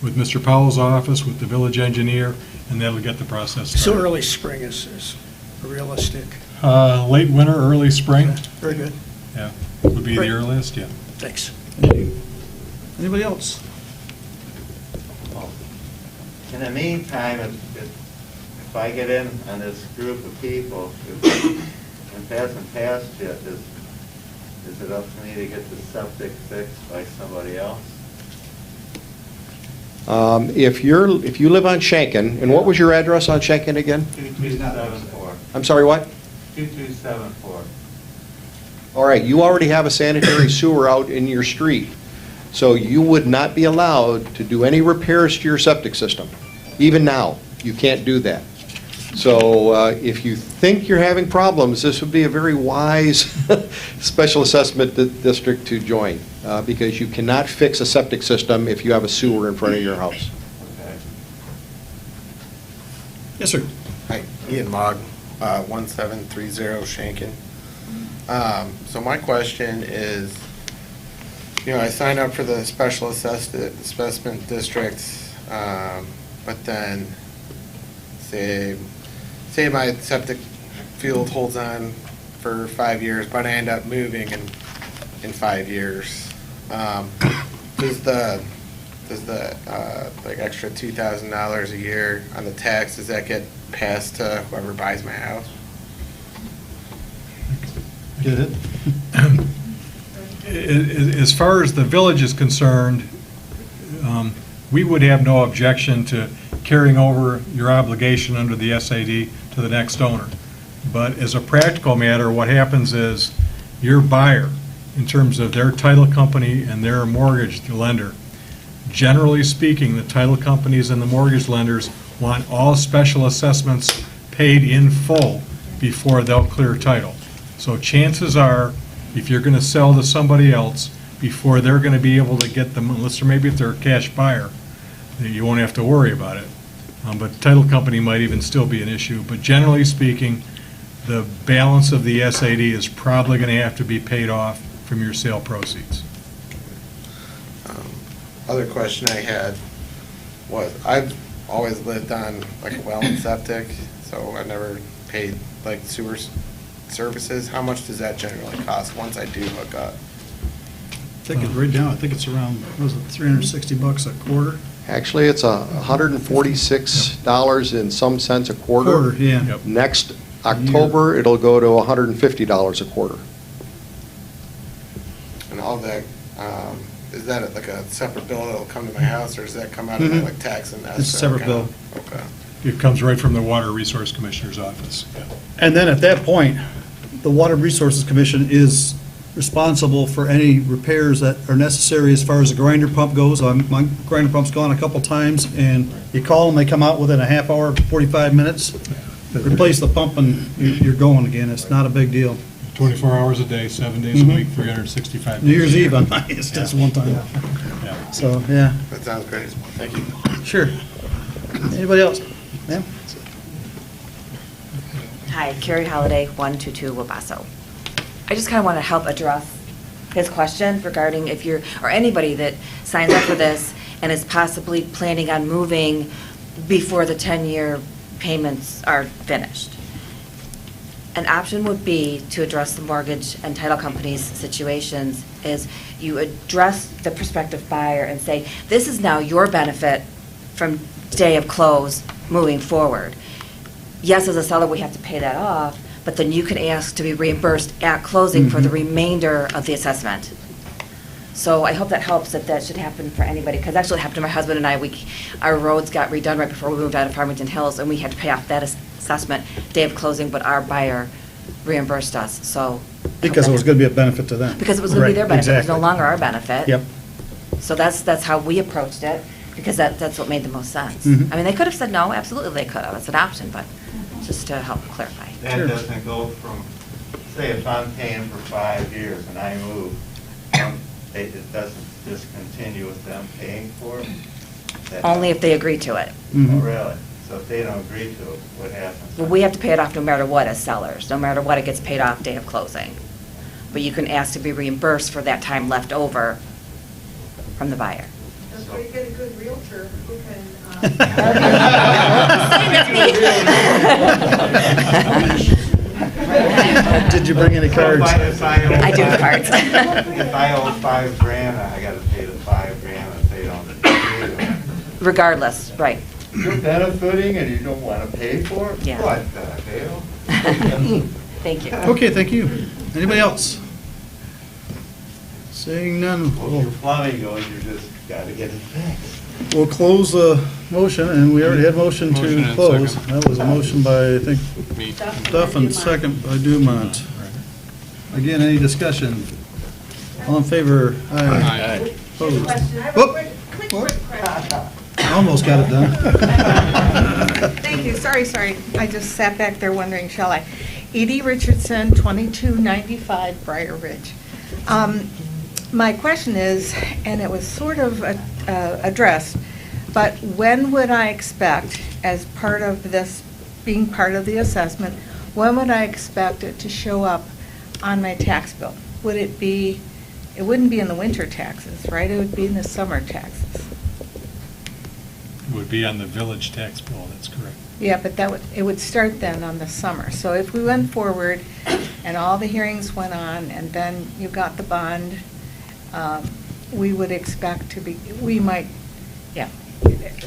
Mr. Powell's office, with the village engineer, and that'll get the process So started. early spring is realistic. Late winter, early spring, Very good. yeah, would be the Great. earliest, yeah. Thanks. Anybody else? In the meantime, if I get in on this group of people, if it hasn't passed yet, is it up to me to get the septic fixed by somebody else? If you live on Shankin, and what was your address on Shankin again? 2274. I'm sorry, what? 2274. All right, you already have a sanitary sewer out in your street, so you would not be allowed to do any repairs to your septic system. Even now, you can't do that. So if you think you're having problems, this would be a very wise special assessment district to join, because you cannot fix a septic system if you have a sewer in front of your house. Okay. Yes, sir. Hi, Ian Mogg, 1730 Shankin. So my question is, I signed up for the special assessment district, but then say my septic field holds on for 5 years, but I end up moving in 5 years. Does the like extra $2,000 a year on the tax, does that get passed to whoever buys my house? Get it? As far as the village is concerned, we would have no objection to carrying over your obligation under the SAD to the next owner. But as a practical matter, what happens is your buyer, in terms of their title company and their mortgage lender, generally speaking, the title companies and the mortgage lenders want all special assessments paid in full before they'll clear title. So chances are, if you're going to sell to somebody else, before they're going to be able to get them, unless maybe if they're a cash buyer, you won't have to worry about it. But the title company might even still be an issue. But generally speaking, the balance of the SAD is probably going to have to be paid off from your sale proceeds. Other question I had was, I've always lived on like a well and septic, so I never paid like sewer services. How much does that generally cost once I do hook up? I think it's right down, I think it's around, what was it, $360 a quarter? Actually, it's $146 in some sense a quarter. Quarter, yeah. Yep. Next October, it'll go to $150 a quarter. And all that, is that like a separate bill that'll come to my house, or does that come out of my like tax and escrow? It's a separate bill. account? Okay. It comes right from the Water Resource Commissioner's office. And then at that point, the Water Resources Commission is responsible for any repairs that are necessary as far as the grinder pump goes. My grinder pump's gone a couple times, and you call them, they come out within a half hour, 45 minutes, replace the pump, and you're going again. It's not a big deal. 24 hours a day, 7 days a week, 365 days. New Year's Eve, it's just one time. Yeah. So, yeah, That sounds great. Thank you. sure. Anybody else? Ma'am? Hi, Carrie Holiday, 122 Wabasso. I just kind of want to help address his question regarding if you're, or anybody that signs up for this and is possibly planning on moving before the 10-year payments are finished. An option would be to address the mortgage and title companies' situations is you address the prospective buyer and say, this is now your benefit from day of close moving forward. Yes, as a seller, we have to pay that off, but then you can ask to be reimbursed at closing for the remainder of the assessment. So I hope that helps, that should happen for anybody, because actually it happened to my husband and I. Our roads got redone right before we moved out of Farmington Hills, and we had to pay off that assessment day of closing, but our buyer reimbursed us, so. Because it was going to be a benefit to them. Because it was going to be their Right, benefit, it was no exactly. longer our benefit. Yep. So that's how we approached it, because that's what made the most sense. Mhm. I mean, they could have said no, absolutely they could have, it's an option, but just to help clarify. That doesn't go from, say if I'm paying for 5 years and I move, it doesn't just continue with them paying for it? Only if they agree to it. Oh, Mhm. really? So if they don't agree to it, what happens? But we have to pay it off no matter what as sellers, no matter what, it gets paid off day of closing. But you can ask to be reimbursed for that time left over from the buyer. That's where you get a good realtor who can. Did you bring any cards? I do cards. If I owe $5,000, I gotta pay the $5,000 if they don't. Regardless, right. You're benefiting and you don't wanna pay for it? Yeah. What the hell? Thank you. Okay, thank you. Anybody else? Seeing none, Well, your plumbing goes, you just gotta get it fixed. we'll close the motion, and we already had motion Motion to and close. second. That was a motion by, I think, Me. Duff and second by Dumont. Again, any discussion? All in favor? Aye. Opposed? I have Whoop. a quick question. Almost got it done. Thank you, sorry. I just sat back there wondering, shall I? Edie Richardson, 2295 Briar Ridge. My question is, and it was sort of addressed, but when would I expect, as part of this, being part of the assessment, when would I expect it to show up on my tax bill? Would it be, it wouldn't be in the winter taxes, right? It would be in the summer taxes. It would be on the village tax bill, that's correct. Yeah, but it would start then on the summer. So if we went forward and all the hearings went on and then you got the bond, we would expect to be, we might, yeah.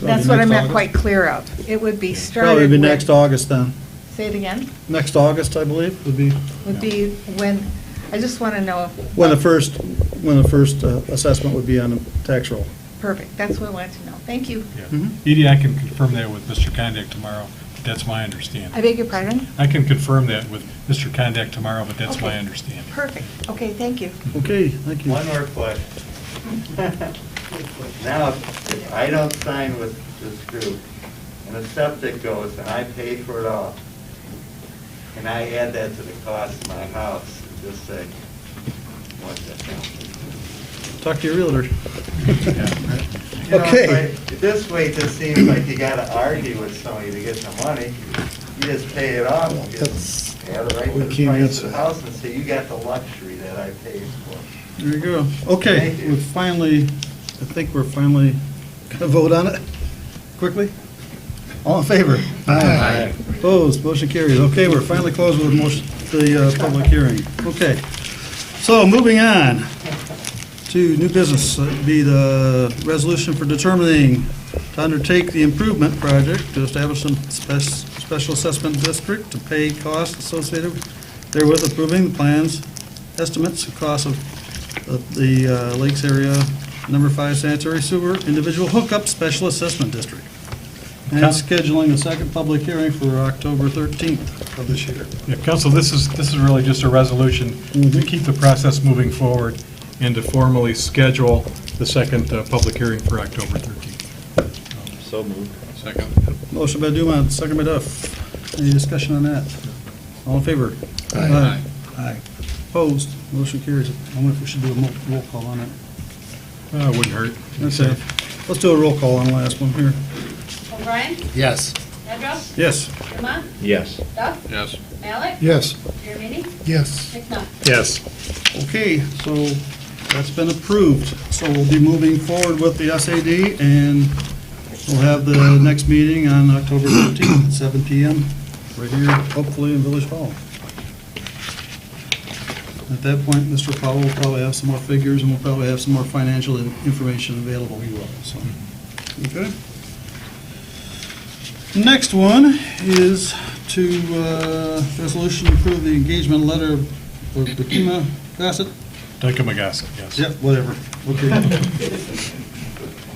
That's what I'm not quite clear of. It would be started Probably be with- next August then. Say it again? Next August, I believe, would be Would be when, I just want to know. when the first assessment would be on the tax roll. Perfect, that's what I wanted to know. Thank you. Mhm. Edie, I can confirm that with Mr. Condack tomorrow, but that's my I understanding. beg your pardon? I can confirm that with Mr. Condack tomorrow, but that's my Okay. understanding. Perfect, okay, thank you. Okay, thank you. One more question. Now, if I don't sign with this group, and the septic goes, and I pay for it all, and I add that to the cost of my house, and just say, what the hell? Talk to your realtor. You know, Okay. it's like, this way it just seems like you gotta argue with somebody to get the money. You just pay it off, and just add it right to We the can't price answer of the that. house and say, you got the luxury that I paid for. There you go. Okay, Thank you. we finally, I think we're finally gonna vote on it quickly. All in favor? Aye. Opposed, motion carries. Okay, we're finally closed with the public hearing. Okay, so moving on to new business, that'd be the resolution for determining to undertake the improvement project to establish a special assessment district to pay costs associated therewith, approving the plans, estimates, and costs of the Lakes Area Number 5 Sanitary Sewer Individual Hookup Special Assessment District, and scheduling a second public hearing for October 13th of this year. Yeah, Council, this is really just a resolution to keep the process moving forward and to formally schedule the second public hearing for October 13th. So moved. Second. Motion by Dumont, second by Duff. Any discussion on that? All in favor? Aye. Aye. Opposed? Motion carries. I wonder if we should do a roll call on it. It wouldn't hurt. Okay. Let's do a roll call on the last one here. O'Brien? Yes. Nedrow? Yes. Dumont? Yes. Duff? Yes. Malik? Yes. Jeremini? Yes. McNutt? Yes. Okay, so that's been approved. So we'll be moving forward with the SAD, and we'll have the next meeting on October 13th at 7 PM, right here, hopefully in Village Hall. At that point, Mr. Powell will probably have some more figures, and we'll probably have some more financial information available. He will, so. Okay. Next one is to, resolution to approve the engagement letter for Dakima Bassett. Dickamagassett, yes. Yep, whatever, okay.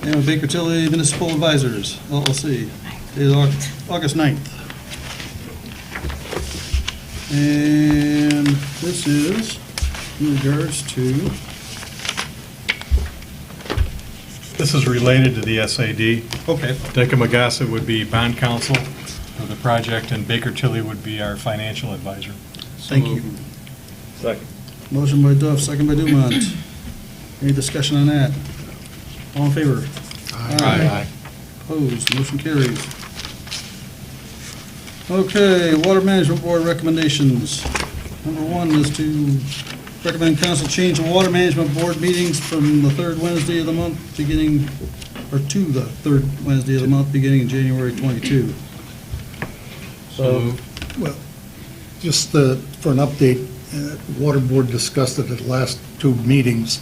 And Baker Tilly Municipal Advisors, LLC, dated August 9th. And this is in regards to, This is related to the SAD. okay, Dickamagassett would be bond counsel for the project, and Baker Tilly would be our financial advisor. thank you. Second. Motion by Duff, second by Dumont. Any discussion on that? All in favor? Aye. Opposed, motion carries. Okay, Water Management Board recommendations. Number one is to recommend council change the water management board meetings from the third Wednesday of the month beginning, or to the third Wednesday of the month beginning in January 22. So, Well, just for an update, Water Board discussed it at the last two meetings,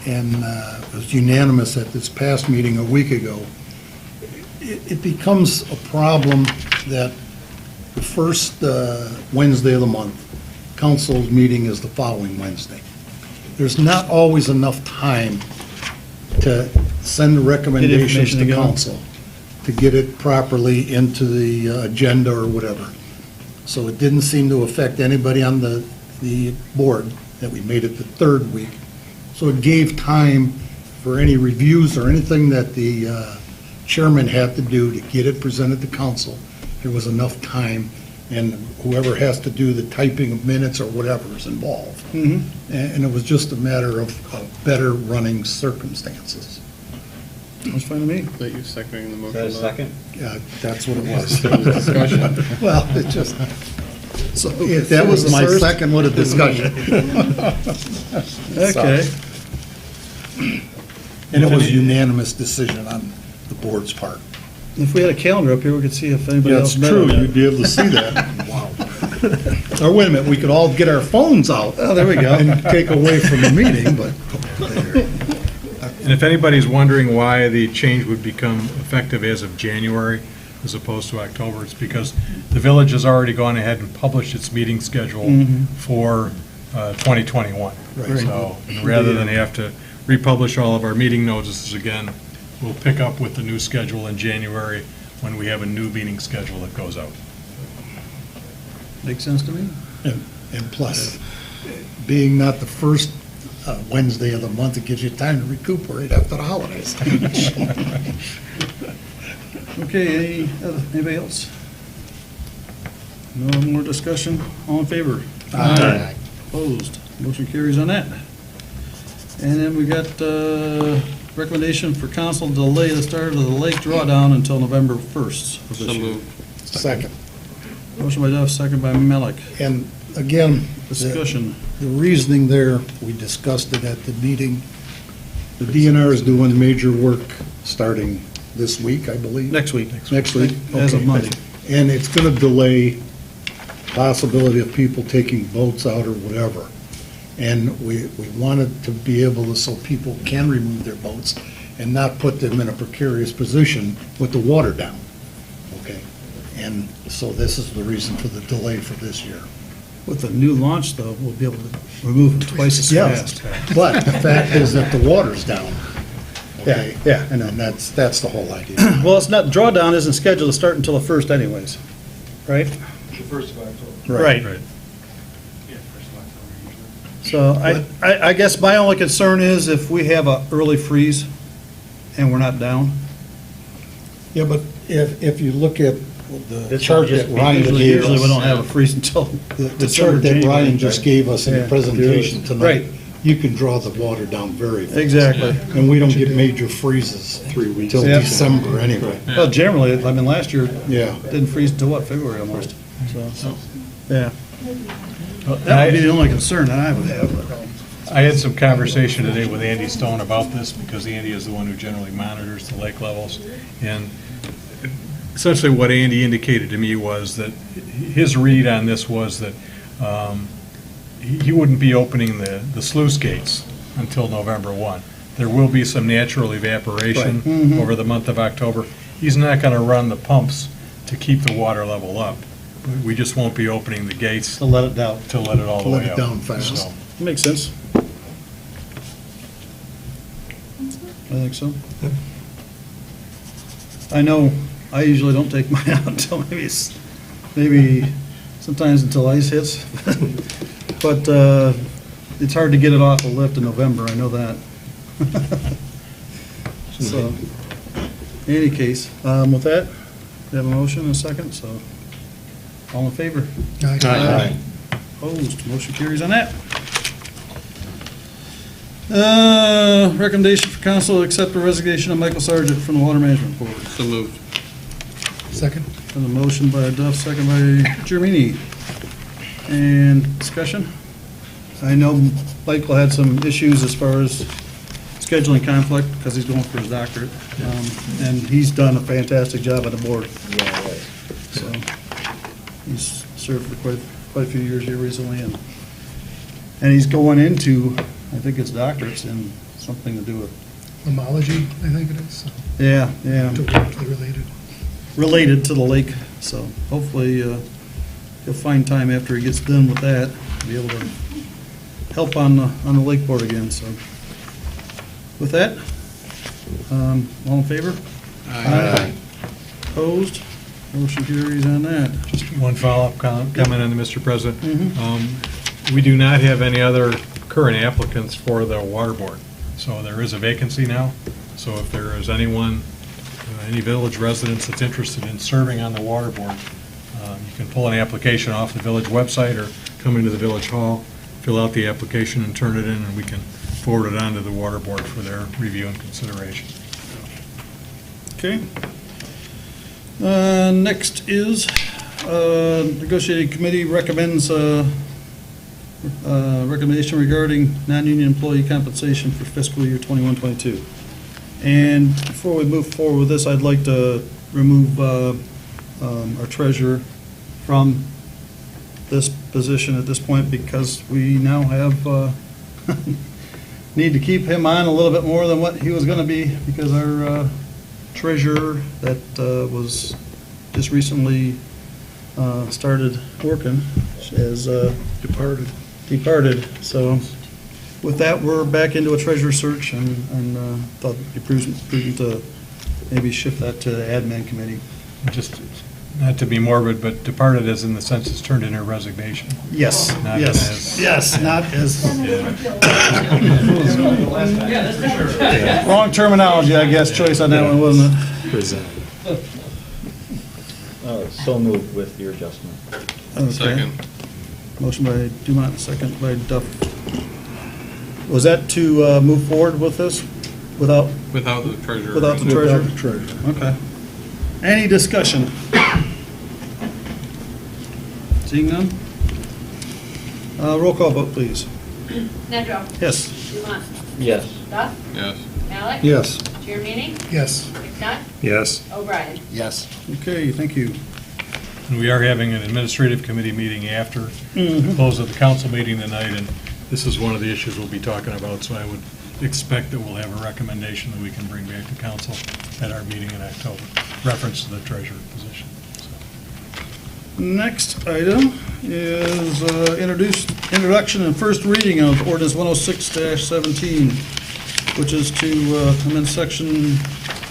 and it was unanimous at this past meeting a week ago. It becomes a problem that the first Wednesday of the month, council's meeting is the following Wednesday. There's not always enough time to send the recommendations information to together. council to get it properly into the agenda or whatever. So it didn't seem to affect anybody on the board that we made it the third week. So it gave time for any reviews or anything that the chairman had to do to get it presented to council. There was enough time, and whoever has to do the typing of minutes or whatever is involved. And it was just a matter of better running circumstances. that's fine to me. That you seconding the motion? Is that a second? Yeah, that's what it was. Discussion. Well, it just, So if that was my second one of discussion. Okay. And it was a unanimous decision on the board's part. If we had a calendar up here, we could see if anybody else That's met true, on that. you'd be able to see that. Wow. Or wait a minute, we could all get our phones out. Oh, there we go. And take away from the meeting, but And if anybody's wondering why the change would become effective as of January as opposed to October, it's because the village has already gone ahead and published its meeting schedule for 2021. Right. So rather than have to republish all of our meeting notices again, we'll pick up with the new schedule in January when we have a new meeting schedule that goes out. Makes sense to me. and plus, being not the first Wednesday of the month, it gives you time to recuperate after the holidays. Okay, anybody else? No more discussion, all in favor? Aye. Opposed, motion carries on that. And then we got recommendation for council to delay the start of the lake drawdown until November 1st of this So year. moved. Second. Motion by Duff, second by Melick. And again, Discussion. the reasoning there, we discussed it at the meeting. The DNR is doing major work starting this week, I believe. Next week. Next week? As of Okay. Monday. And it's going to delay possibility of people taking boats out or whatever. And we wanted to be able to, so people can remove their boats and not put them in a precarious position with the water down. Okay? And so this is the reason for the delay for this year. With the new launch, though, we'll be able to remove them twice as Yes, fast. but the fact is that the water's down. Okay? Yeah, I know. And that's the whole idea. Well, it's not, drawdown isn't scheduled to start until the 1st anyways, right? Right. So I guess my only concern is if we have a early freeze and we're not down. Yeah, but if you look at the This chart would just that be- Ryan gave Usually we us, don't have a freeze until the December, chart that January. Ryan just gave us in Yeah. the presentation tonight, Right. you can draw the water down very fast. Exactly. And we don't get major freezes 3 weeks. till Yeah. December anyway. Well, generally, I mean, last year, Yeah. didn't freeze until what, February almost, so, yeah. That would be the only concern that I would have. I had some conversation today with Andy Stone about this, because Andy is the one who generally monitors the lake levels. And essentially what Andy indicated to me was that his read on this was that he wouldn't be opening the sluice gates until November 1. There will be some natural evaporation over the month of October. He's not going to run the pumps to keep the water level up. We just won't be opening the gates To let it down. to let it all the Let way it up. down fast. So, Makes sense. I think so. I know, I usually don't take mine out until maybe sometimes until ice hits. But it's hard to get it off a lift in November, I know that. So, in any case, with that, we have a motion and a second, so all in favor? Aye. Opposed, motion carries on that. Recommendation for council to accept the resignation of Michael Sargent from the Water Management Board. So moved. Second? And a motion by Duff, second by Jeremini. And discussion? I know Michael had some issues as far as scheduling conflict because he's going for his doctorate. And he's done a fantastic job on the board. So he's served for quite a few years here recently, and he's going into, I think it's doctorates in something to do with. Homology, I think it is. Yeah. Directly related. Related to the lake, so hopefully he'll find time after he gets done with that, to be able to help on the lake board again, so. With that, all in favor? Aye. Opposed? Motion carries on that. Just one follow-up comment on the Mr. President. We do not have any other current applicants for the water board, so there is a vacancy now. So if there is anyone, any village residents that's interested in serving on the water board, you can pull an application off the village website or come into the village hall, fill out the application and turn it in, and we can forward it on to the water board for their review and consideration. Okay. Next is, negotiating committee recommends, recommendation regarding non-union employee compensation for fiscal year 21-22. And before we move forward with this, I'd like to remove our treasurer from this position at this point because we now have, need to keep him on a little bit more than what he was going to be because our treasurer that was just recently started working is departed. So with that, we're back into a treasurer search and thought it'd be prudent to maybe shift that to the admin committee. Just not to be morbid, but departed as in the sense it's turned in her resignation. Yes, Not yes, as- yes, not as. Wrong terminology, I guess, choice on that one, wasn't it? Present. So moved with your adjustment. Okay. Second. Motion by Dumont, second by Duff. Was that to move forward with this without Without the treasurer. the treasurer? Without the treasurer. Okay. Any discussion? Seeing none? Roll call vote, please. Nedrow. Yes. Dumont. Yes. Duff. Yes. Malik. Yes. Jeremini. Yes. McNutt. Yes. O'Brien. Yes. Okay, thank you. And we are having an administrative committee meeting after the close of the council meeting tonight, and this is one of the issues we'll be talking about, so I would expect that we'll have a recommendation that we can bring back to council at our meeting in October, reference to the treasurer position. Next item is introduction and first reading of ordinance 106-17, which is to amend section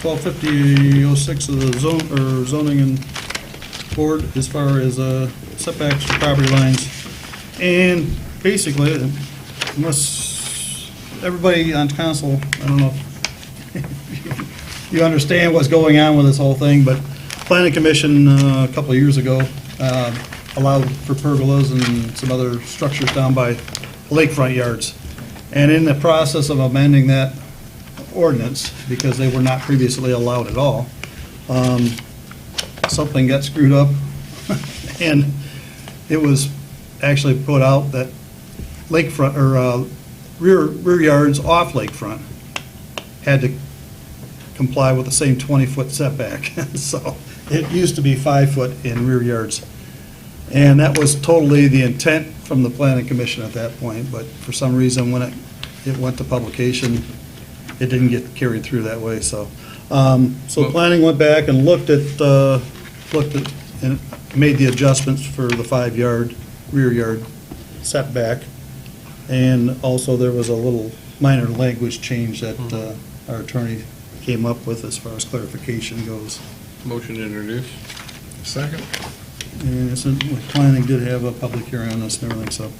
1250-06 of the zoning and board as far as setbacks for property lines. And basically, unless everybody on council, I don't know if you understand what's going on with this whole thing, but Planning Commission a couple of years ago allowed for pergolas and some other structures down by lakefront yards. And in the process of amending that ordinance, because they were not previously allowed at all, something got screwed up, and it was actually put out that lakefront, or rear yards off lakefront had to comply with the same 20-foot setback. So it used to be 5-foot in rear yards. And that was totally the intent from the Planning Commission at that point, but for some reason, when it went to publication, it didn't get carried through that way, so. So planning went back and looked at and made the adjustments for the 5-yard rear yard setback. And also there was a little minor language change that our attorney came up with as far as clarification goes. Motion to introduce. Second. And so planning did have a public hearing on this and everything, so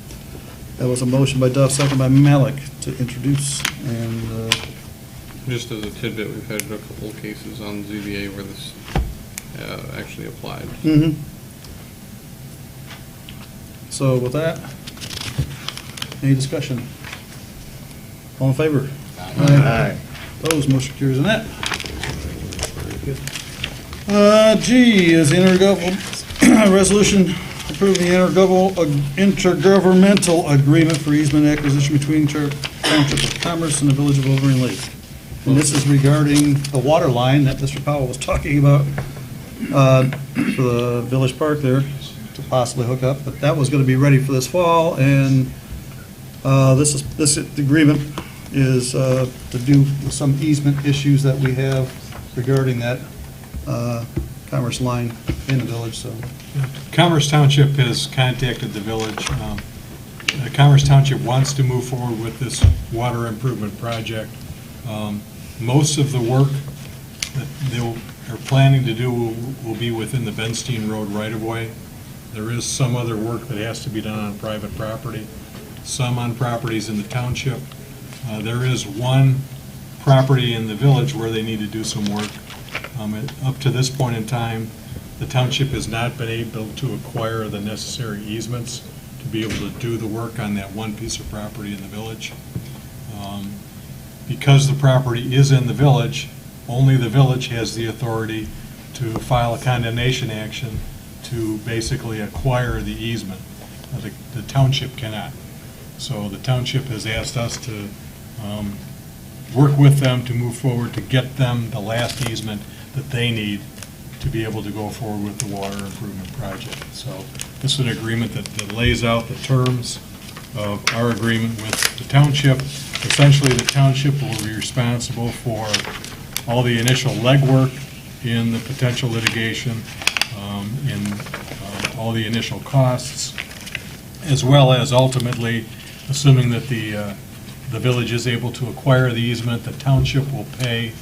that was a motion by Duff, second by Malik to introduce. And Just as a tidbit, we've had a couple of cases on ZBA where this actually applied. So with that, any discussion? All in favor? Aye. Opposed, motion carries on that. G is intergovernmental resolution Approve the intergovernmental agreement for easement acquisition between Township of Commerce and the Village of Wolverine Lake. And this is regarding the water line that Mr. Powell was talking about for the Village Park there to possibly hook up, but that was going to be ready for this fall, and this agreement is to do some easement issues that we have regarding that Commerce line in the village, so. Commerce Township has contacted the village. Commerce Township wants to move forward with this water improvement project. Most of the work that they are planning to do will be within the Benstein Road right-of-way. There is some other work that has to be done on private property, some on properties in the township. There is one property in the village where they need to do some work. Up to this point in time, the township has not been able to acquire the necessary easements to be able to do the work on that one piece of property in the village. Because the property is in the village, only the village has the authority to file a condemnation action to basically acquire the easement. The township cannot. So the township has asked us to work with them to move forward to get them the last easement that they need to be able to go forward with the water improvement project. So this is an agreement that lays out the terms of our agreement with the township. Essentially, the township will be responsible for all the initial legwork in the potential litigation, in all the initial costs, as well as ultimately, assuming that the village is able to acquire the easement, the township will pay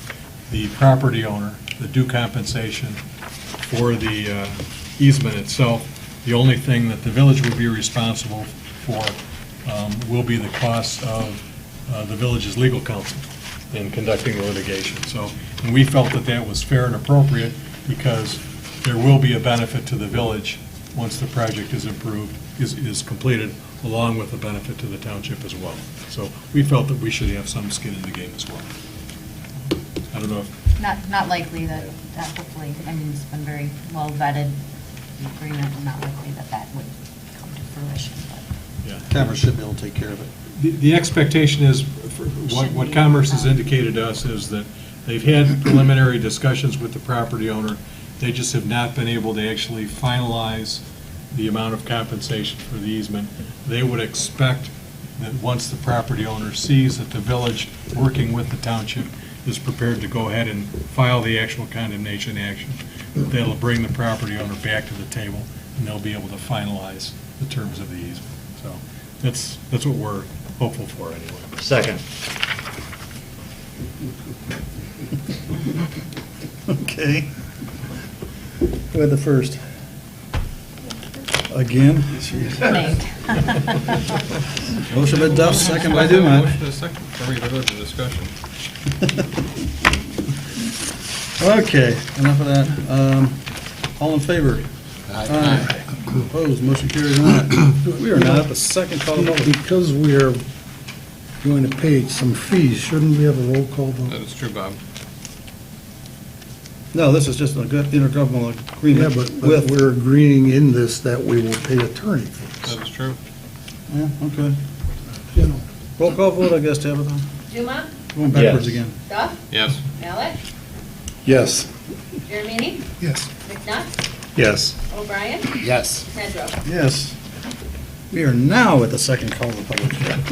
the property owner the due compensation for the easement itself. The only thing that the village will be responsible for will be the cost of the village's legal counsel in conducting the litigation. So, and we felt that that was fair and appropriate because there will be a benefit to the village once the project is approved, is completed, along with a benefit to the township as well. So we felt that we should have some skin in the game as well. I don't know if... Not likely that hopefully, I mean, it's been very well vetted, the agreement, and not likely that would come to fruition, but. Yeah, Commerce should be able to take care of it. The expectation is, what Commerce has indicated to us is that they've had preliminary discussions with the property owner. They just have not been able to actually finalize the amount of compensation for the easement. They would expect that once the property owner sees that the village, working with the township, is prepared to go ahead and file the actual condemnation action, that'll bring the property owner back to the table, and they'll be able to finalize the terms of the easement. So that's what we're hopeful for anyway. Second. Okay. Who had the first? Again? Motion by Duff, second by Dumont. Motion is second. Can we go to discussion? Okay, enough of that. All in favor? Aye. Opposed, motion carries on. We are now at the second call. Because we are going to pay some fees, shouldn't we have a roll call vote? That is true, Bob. No, this is just a good intergovernmental Yeah, agreement but with... we're agreeing in this that we will pay attorney fees. That is true. Yeah, okay. You know, Roll call vote, I guess, Tabitha. Duma, Going backwards Yes. again. Duff, Yes. Malik, yes. Jeremini, Yes. McNutt, Yes. O'Brien, Yes. Nedrow. Yes. We are now at the second call of the public hearing.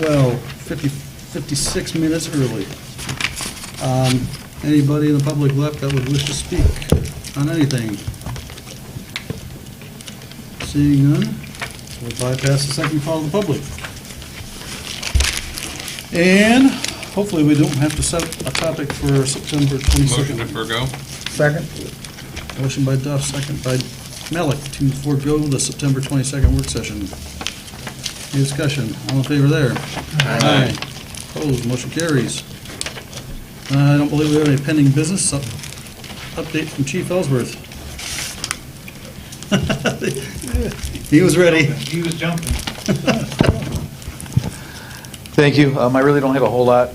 Well, 56 minutes early. Anybody in the public left that would wish to speak on anything? Seeing none, we'll bypass the second call of the public. And hopefully we don't have to set a topic for September 22nd. Motion to forego. Second? Motion by Duff, second by Malik to forego the September 22nd work session. Any discussion? All in favor there? Aye. Opposed, motion carries. I don't believe we have any pending business. Update from Chief Ellsworth. He was ready. He was jumping. Thank you. I really don't have a whole lot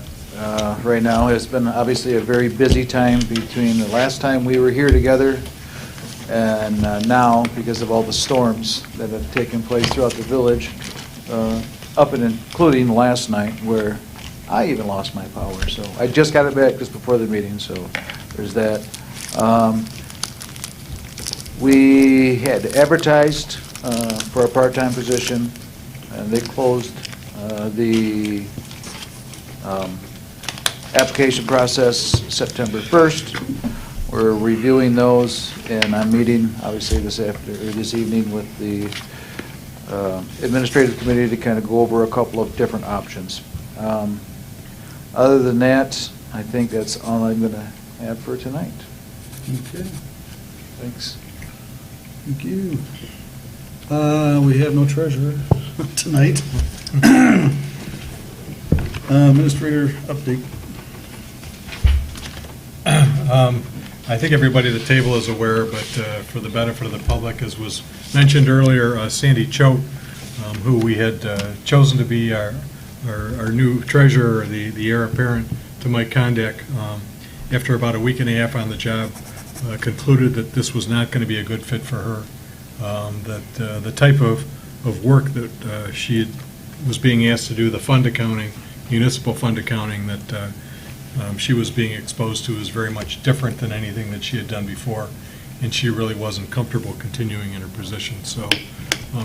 right now. It's been obviously a very busy time between the last time we were here together And now, because of all the storms that have taken place throughout the village, up and including last night, where I even lost my power. So I just got it back just before the meeting, so there's that. We had advertised for a part-time position, and they closed the application process September 1st. We're reviewing those, and I'm meeting, obviously, this evening with the administrative committee to kind of go over a couple of different options. Other than that, I think that's all I'm going to have for tonight. Okay, Thanks. thank you. We have no treasurer tonight. Administrator update. I think everybody at the table is aware, but for the benefit of the public, as was mentioned earlier, Sandy Choate, who we had chosen to be our new treasurer, the heir apparent to Mike Kondak, after about a week and a half on the job, concluded that this was not going to be a good fit for her. That the type of work that she was being asked to do, the fund accounting, municipal fund accounting that she was being exposed to is very much different than anything that she had done before, and she really wasn't comfortable continuing in her position. So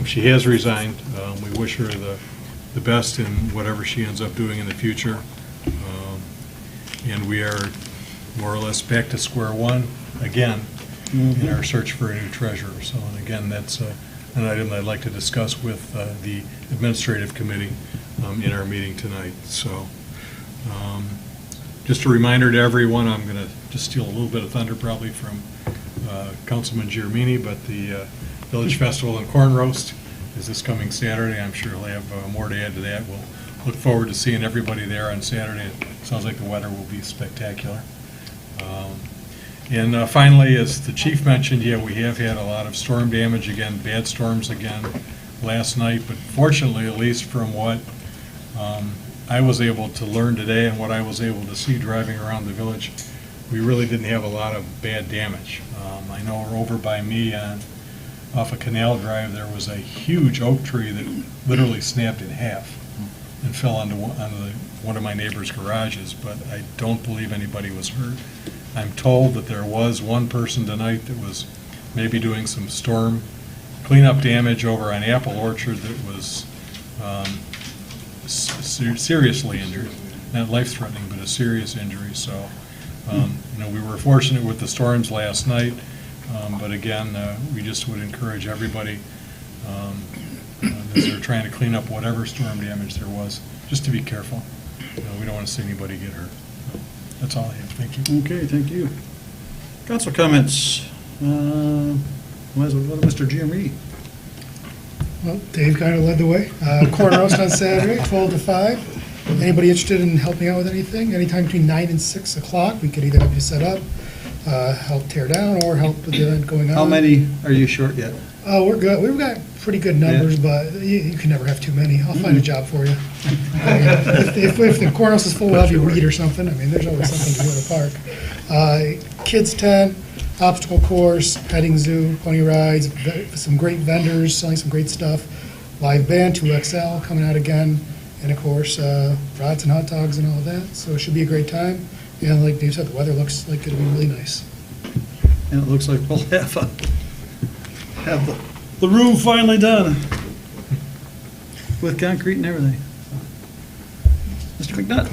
she has resigned. We wish her the best in whatever she ends up doing in the future. And we are more or less back to square one again in our search for a new treasurer. So, and again, that's an item that I'd like to discuss with the administrative committee in our meeting tonight. So, just a reminder to everyone, I'm going to just steal a little bit of thunder probably from Councilman Giramini, but the Village Festival and Corn Roast is this coming Saturday. I'm sure he'll have more to add to that. We'll look forward to seeing everybody there on Saturday. It sounds like the weather will be spectacular. And finally, as the chief mentioned, yeah, we have had a lot of storm damage again, bad storms again last night, but fortunately, at least from what I was able to learn today and what I was able to see driving around the village, we really didn't have a lot of bad damage. I know over by me off of Canal Drive, there was a huge oak tree that literally snapped in half and fell onto one of my neighbor's garages, but I don't believe anybody was hurt. I'm told that there was one person tonight that was maybe doing some storm cleanup damage over an apple orchard that was seriously injured, not life-threatening, but a serious injury. So, we were fortunate with the storms last night, but again, we just would encourage everybody as they're trying to clean up whatever storm damage there was, just to be careful. We don't want to see anybody get hurt. That's all I have. Thank you. Okay, thank you. Council comments. Might as well go to Mr. Giamretti. Well, Dave kind of led the way. Corn roast on Saturday, 12 to 5. Anybody interested in helping out with anything? Anytime between 9 and 6 o'clock, we could either help you set up, help tear down, or help with the event going on. How many are you short yet? Oh, we're good. We've got pretty good numbers, but you can never have too many. I'll find a job for you. If the corn roast is full, we'll have you read or something. I mean, there's always something to do in the park. Kids tent, obstacle course, petting zoo, pony rides, some great vendors selling some great stuff. Live band, 2XL coming out again, and of course, brats and hot dogs and all of that. So it should be a great time. And like Dave said, the weather looks like it'll be really nice. And it looks like we'll have the room finally done with concrete and everything. Mr. McNutt.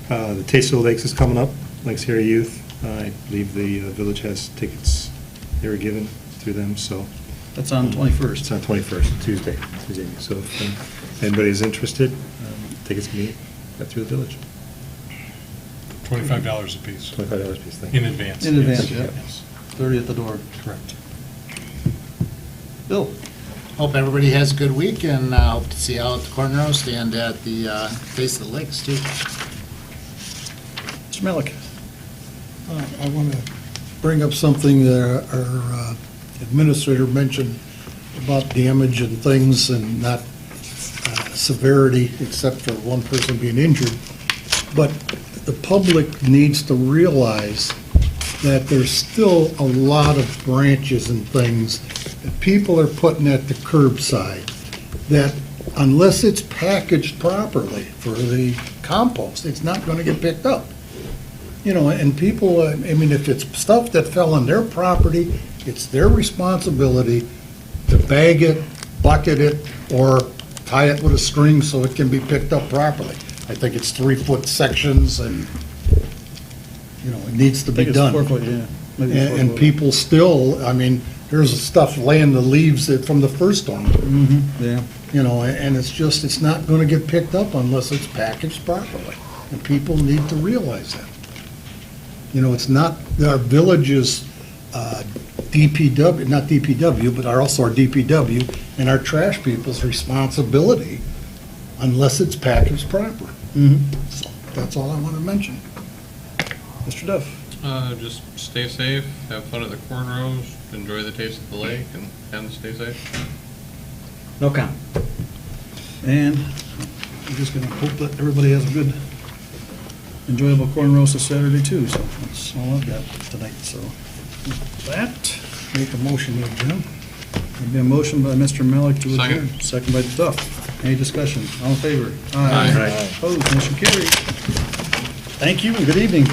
The Taste of the Lakes is coming up, Lakes Area Youth. I believe the village has tickets they were given through them, so. That's on 21st. It's on 21st, Tuesday. So if anybody's interested, tickets can be got through the village. $25 a piece. $25 a piece, thank you. In advance. In advance, Yes. yeah. Yes. 30 at the door. Correct. Bill. Hope everybody has a good week, and hope to see you out at the Corn Roast and at the Taste of the Lakes, too. Mr. Melick. I want to bring up something that our administrator mentioned about damage and things and not severity, except for one person being injured. But the public needs to realize that there's still a lot of branches and things that people are putting at the curbside that unless it's packaged properly for the compost, it's not gonna get picked up. You know, and people, I mean, if it's stuff that fell on their property, it's their responsibility to bag it, bucket it, or tie it with a string so it can be picked up properly. I think it's 3-foot sections and, you know, it needs to I be think it's done. 4 foot, yeah. Maybe it's 4 And foot. people still, I mean, there's stuff laying the leaves from the first storm. Yeah. You know, and it's just, it's not gonna get picked up unless it's packaged properly. And people need to realize that. You know, it's not, our village's DPW, not DPW, but also our DPW and our trash people's responsibility unless it's packaged proper. So that's all I want to mention. Mr. Duff? Just stay safe, have fun at the cornrows, enjoy the taste of the lake, and stay safe. No comment. And I'm just gonna hope that everybody has a good, enjoyable corn roast this Saturday too, so that's all I've got tonight, so. With that, make a motion here, Jim. There'll be a motion by Mr. Melick to adjourn. Second. Second by Duff. Any discussion? All in favor? Aye. Opposed, motion carried. Thank you and good evening.